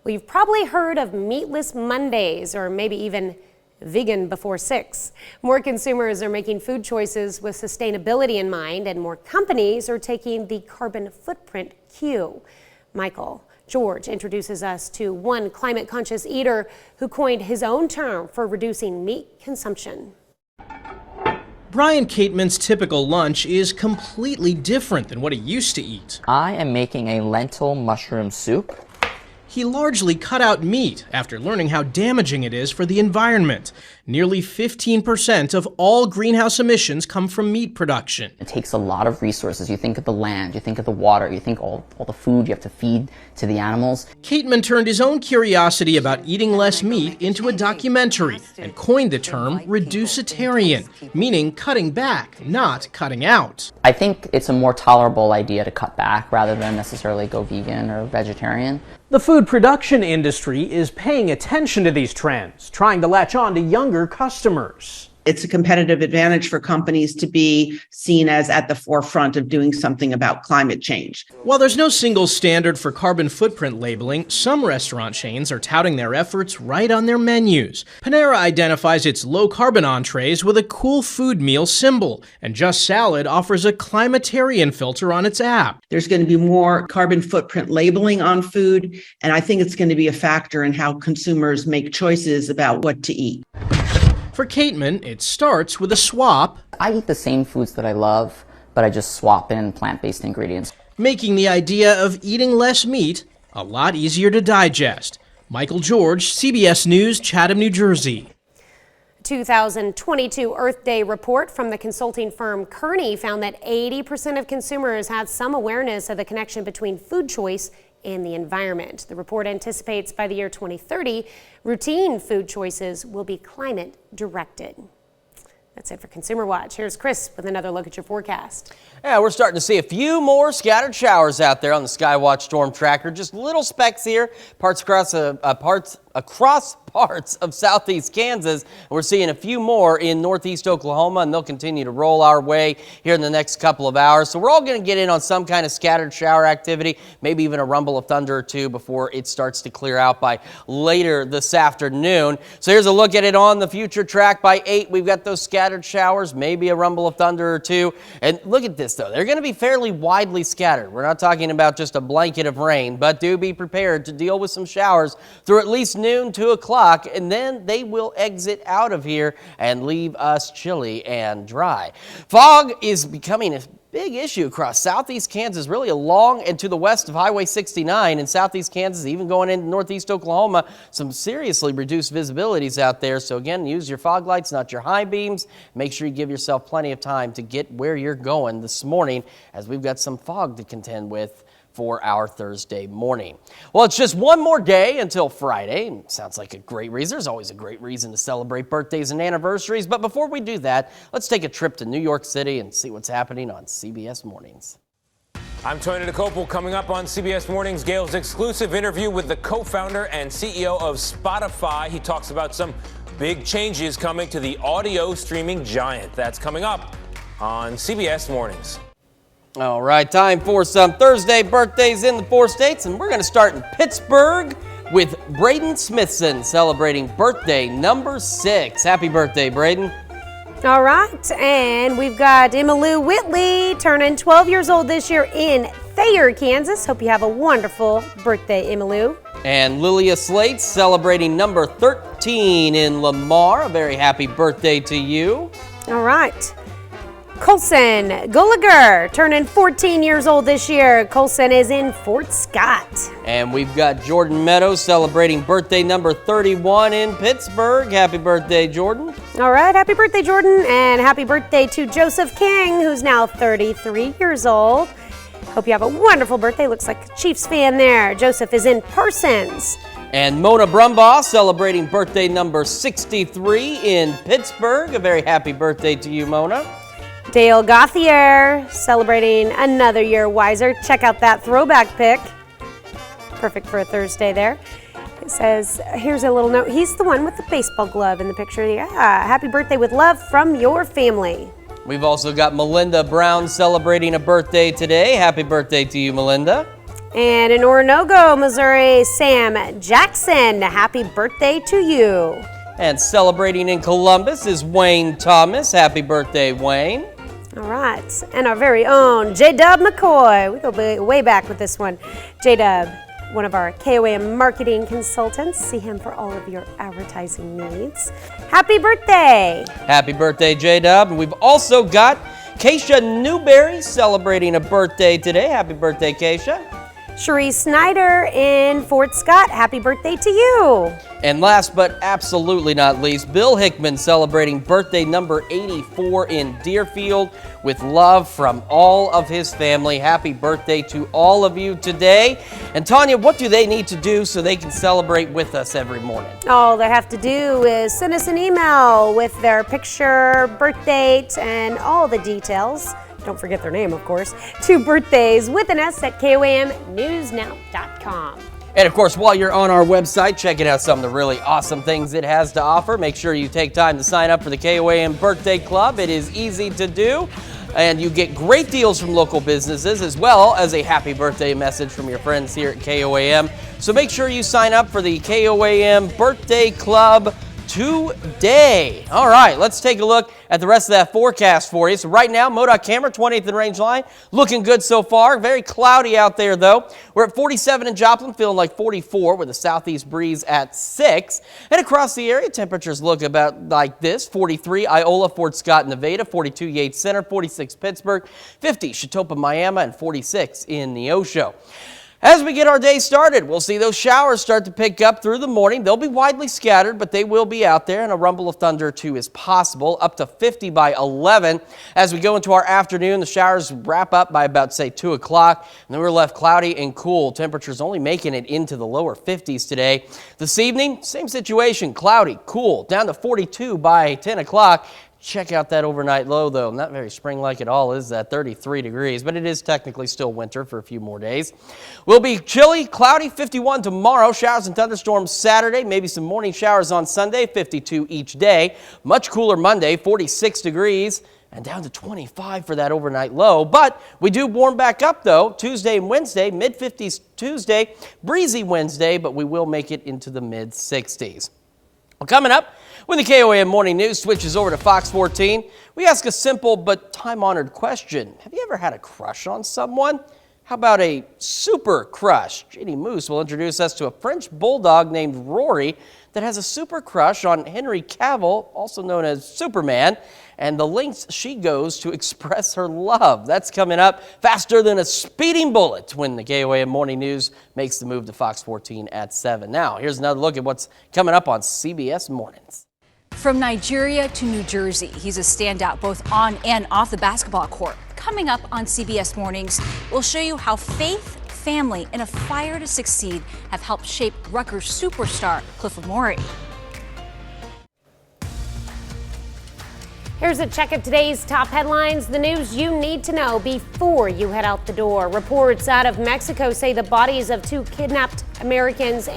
Well, you've probably heard of meatless Mondays, or maybe even vegan before 6. More consumers are making food choices with sustainability in mind, and more companies are taking the carbon footprint cue. Michael George introduces us to one climate-conscious eater who coined his own term for reducing meat consumption. Brian Cateman's typical lunch is completely different than what he used to eat. I am making a lentil mushroom soup. He largely cut out meat after learning how damaging it is for the environment. Nearly 15% of all greenhouse emissions come from meat production. It takes a lot of resources. You think of the land, you think of the water, you think all the food you have to feed to the animals. Cateman turned his own curiosity about eating less meat into a documentary and coined the term reducitarian, meaning cutting back, not cutting out. I think it's a more tolerable idea to cut back rather than necessarily go vegan or vegetarian. The food production industry is paying attention to these trends, trying to latch on to younger customers. It's a competitive advantage for companies to be seen as at the forefront of doing something about climate change. While there's no single standard for carbon footprint labeling, some restaurant chains are touting their efforts right on their menus. Panera identifies its low-carbon entrees with a cool food meal symbol, and Just Salad offers a climatarian filter on its app. There's going to be more carbon footprint labeling on food, and I think it's going to be a factor in how consumers make choices about what to eat. For Cateman, it starts with a swap. I eat the same foods that I love, but I just swap in plant-based ingredients. Making the idea of eating less meat a lot easier to digest. Michael George, CBS News, Chatham, New Jersey. 2022 Earth Day report from the consulting firm Kearney found that 80% of consumers had some awareness of the connection between food choice and the environment. The report anticipates by the year 2030, routine food choices will be climate directed. That's it for Consumer Watch. Here's Chris with another look at your forecast. Yeah, we're starting to see a few more scattered showers out there on the Skywatch Storm Tracker. Just little specks here, across parts of southeast Kansas. We're seeing a few more in northeast Oklahoma, and they'll continue to roll our way here in the next couple of hours. So we're all going to get in on some kind of scattered shower activity, maybe even a rumble of thunder or two before it starts to clear out by later this afternoon. So here's a look at it on the future track. By 8, we've got those scattered showers, maybe a rumble of thunder or two. And look at this, though. They're going to be fairly widely scattered. We're not talking about just a blanket of rain, but do be prepared to deal with some showers through at least noon, 2 o'clock, and then they will exit out of here and leave us chilly and dry. Fog is becoming a big issue across southeast Kansas, really along and to the west of Highway 69 in southeast Kansas, even going into northeast Oklahoma. Some seriously reduced visibilities out there. So again, use your fog lights, not your high beams. Make sure you give yourself plenty of time to get where you're going this morning, as we've got some fog to contend with for our Thursday morning. Well, it's just one more day until Friday, and sounds like a great reason. There's always a great reason to celebrate birthdays and anniversaries, but before we do that, let's take a trip to New York City and see what's happening on CBS Mornings. I'm Tony DeCopel. Coming up on CBS Mornings, Gail's exclusive interview with the co-founder and CEO of Spotify. He talks about some big changes coming to the audio streaming giant. That's coming up on CBS Mornings. All right, time for some Thursday birthdays in the 4 states, and we're going to start in Pittsburgh with Braden Smithson celebrating birthday number 6. Happy birthday, Braden. All right, and we've got Emmylou Whitley turning 12 years old this year in Thayer, Kansas. Hope you have a wonderful birthday, Emmylou. And Lilia Slate celebrating number 13 in Lamar. A very happy birthday to you. All right. Colson Gulliger turning 14 years old this year. Colson is in Fort Scott. And we've got Jordan Meadows celebrating birthday number 31 in Pittsburgh. Happy birthday, Jordan. All right, happy birthday, Jordan. And happy birthday to Joseph King, who's now 33 years old. Hope you have a wonderful birthday. Looks like a Chiefs fan there. Joseph is in Parsons. And Mona Brumbaugh celebrating birthday number 63 in Pittsburgh. A very happy birthday to you, Mona. Dale Gauthier celebrating another year wiser. Check out that throwback pic. Perfect for a Thursday there. It says, here's a little note. He's the one with the baseball glove in the picture. Yeah, happy birthday with love from your family. We've also got Melinda Brown celebrating a birthday today. Happy birthday to you, Melinda. And in Oronogo, Missouri, Sam Jackson. Happy birthday to you. And celebrating in Columbus is Wayne Thomas. Happy birthday, Wayne. All right, and our very own J-Dub McCoy. We go way back with this one. J-Dub, one of our KOAM marketing consultants. See him for all of your advertising needs. Happy birthday. Happy birthday, J-Dub. And we've also got Keisha Newberry celebrating a birthday today. Happy birthday, Keisha. Cherie Snyder in Fort Scott. Happy birthday to you. And last but absolutely not least, Bill Hickman celebrating birthday number 84 in Deerfield with love from all of his family. Happy birthday to all of you today. And Tanya, what do they need to do so they can celebrate with us every morning? All they have to do is send us an email with their picture, birth date, and all the details. Don't forget their name, of course, to birthdays with an S at KOAMnewsnow.com. And of course, while you're on our website, checking out some of the really awesome things it has to offer, make sure you take time to sign up for the KOAM Birthday Club. It is easy to do, and you get great deals from local businesses as well as a happy birthday message from your friends here at KOAM. So make sure you sign up for the KOAM Birthday Club today. All right, let's take a look at the rest of that forecast for you. So right now, MoDOT camera, 20th and Range Line, looking good so far. Very cloudy out there, though. We're at 47 in Joplin, feeling like 44 with a southeast breeze at 6. And across the area, temperatures look about like this. 43 Iola, Fort Scott, Nevada, 42 Yates Center, 46 Pittsburgh, 50 Chetopa, Miami, and 46 in Neosho. As we get our day started, we'll see those showers start to pick up through the morning. They'll be widely scattered, but they will be out there, and a rumble of thunder or two is possible, up to 50 by 11. As we go into our afternoon, the showers wrap up by about, say, 2 o'clock, and then we're left cloudy and cool. Temperatures only making it into the lower 50s today. This evening, same situation, cloudy, cool, down to 42 by 10 o'clock. Check out that overnight low, though. Not very spring-like at all, is that? 33 degrees, but it is technically still winter for a few more days. Will be chilly, cloudy, 51 tomorrow. Showers and thunderstorms Saturday, maybe some morning showers on Sunday, 52 each day. Much cooler Monday, 46 degrees. And down to 25 for that overnight low. But we do warm back up, though, Tuesday and Wednesday, mid-50s Tuesday, breezy Wednesday, but we will make it into the mid-60s. Well, coming up, when the KOAM Morning News switches over to Fox 14, we ask a simple but time-honored question. Have you ever had a crush on someone? How about a super crush? Jeannie Moose will introduce us to a French bulldog named Rory that has a super crush on Henry Cavill, also known as Superman, and the lengths she goes to express her love. That's coming up faster than a speeding bullet when the KOAM Morning News makes the move to Fox 14 at 7. Now, here's another look at what's coming up on CBS Mornings. From Nigeria to New Jersey, he's a standout both on and off the basketball court. Coming up on CBS Mornings, we'll show you how faith, family, and a fire to succeed have helped shape Rutgers superstar Clifford Morey. Here's a check of today's top headlines, the news you need to know before you head out the door. Reports out of Mexico say the bodies of two Americans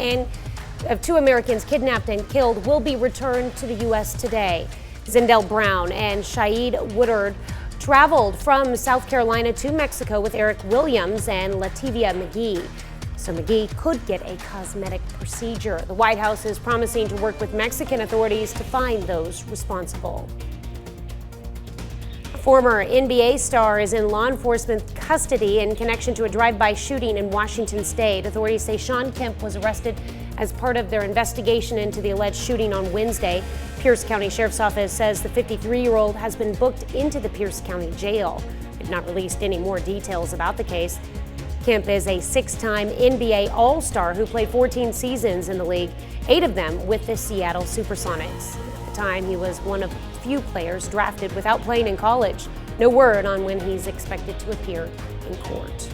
kidnapped and killed will be returned to the U.S. today. Zindell Brown and Shaid Woodard traveled from South Carolina to Mexico with Eric Williams and Lativia McGee. So McGee could get a cosmetic procedure. The White House is promising to work with Mexican authorities to find those responsible. A former NBA star is in law enforcement custody in connection to a drive-by shooting in Washington State. Authorities say Sean Kemp was arrested as part of their investigation into the alleged shooting on Wednesday. Pierce County Sheriff's Office says the 53-year-old has been booked into the Pierce County Jail. They've not released any more details about the case. Kemp is a 6-time NBA All-Star who played 14 seasons in the league, 8 of them with the Seattle Supersonics. At the time, he was one of few players drafted without playing in college. No word on when he's expected to appear in court.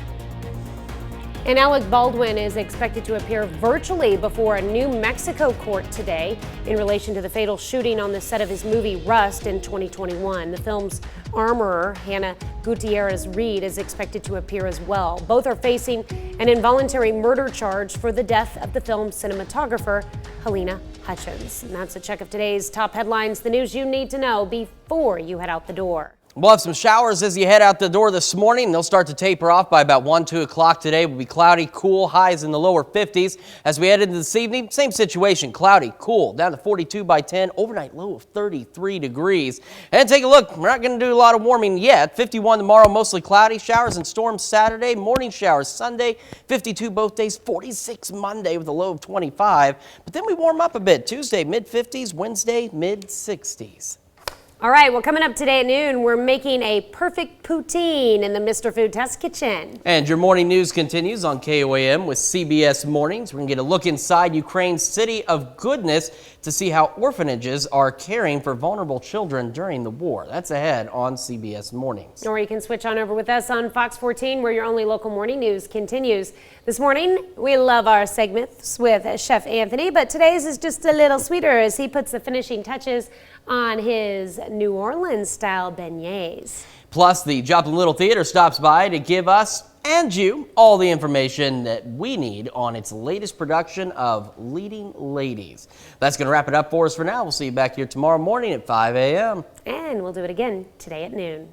And Alec Baldwin is expected to appear virtually before a New Mexico court today in relation to the fatal shooting on the set of his movie Rust in 2021. The film's armorer, Hannah Gutierrez-Reed, is expected to appear as well. Both are facing an involuntary murder charge for the death of the film's cinematographer, Helena Hutchins. And that's a check of today's top headlines, the news you need to know before you head out the door. We'll have some showers as you head out the door this morning. They'll start to taper off by about 1, 2 o'clock today. Will be cloudy, cool, highs in the lower 50s. As we head into this evening, same situation, cloudy, cool, down to 42 by 10, overnight low of 33 degrees. And take a look, we're not going to do a lot of warming yet. 51 tomorrow, mostly cloudy, showers and storms Saturday, morning showers Sunday, 52 both days, 46 Monday with a low of 25. But then we warm up a bit. Tuesday, mid-50s, Wednesday, mid-60s. All right, well, coming up today at noon, we're making a perfect poutine in the Mr. Food Test Kitchen. And your morning news continues on KOAM with CBS Mornings. We're going to get a look inside Ukraine's City of Goodness to see how orphanages are caring for vulnerable children during the war. That's ahead on CBS Mornings. Or you can switch on over with us on Fox 14, where your only local morning news continues. This morning, we love our segments with Chef Anthony, but today's is just a little sweeter as he puts the finishing touches on his New Orleans-style beignets. Plus, the Joplin Little Theater stops by to give us and you all the information that we need on its latest production of Leading Ladies. That's going to wrap it up for us for now. We'll see you back here tomorrow morning at 5 a.m. And we'll do it again today at noon.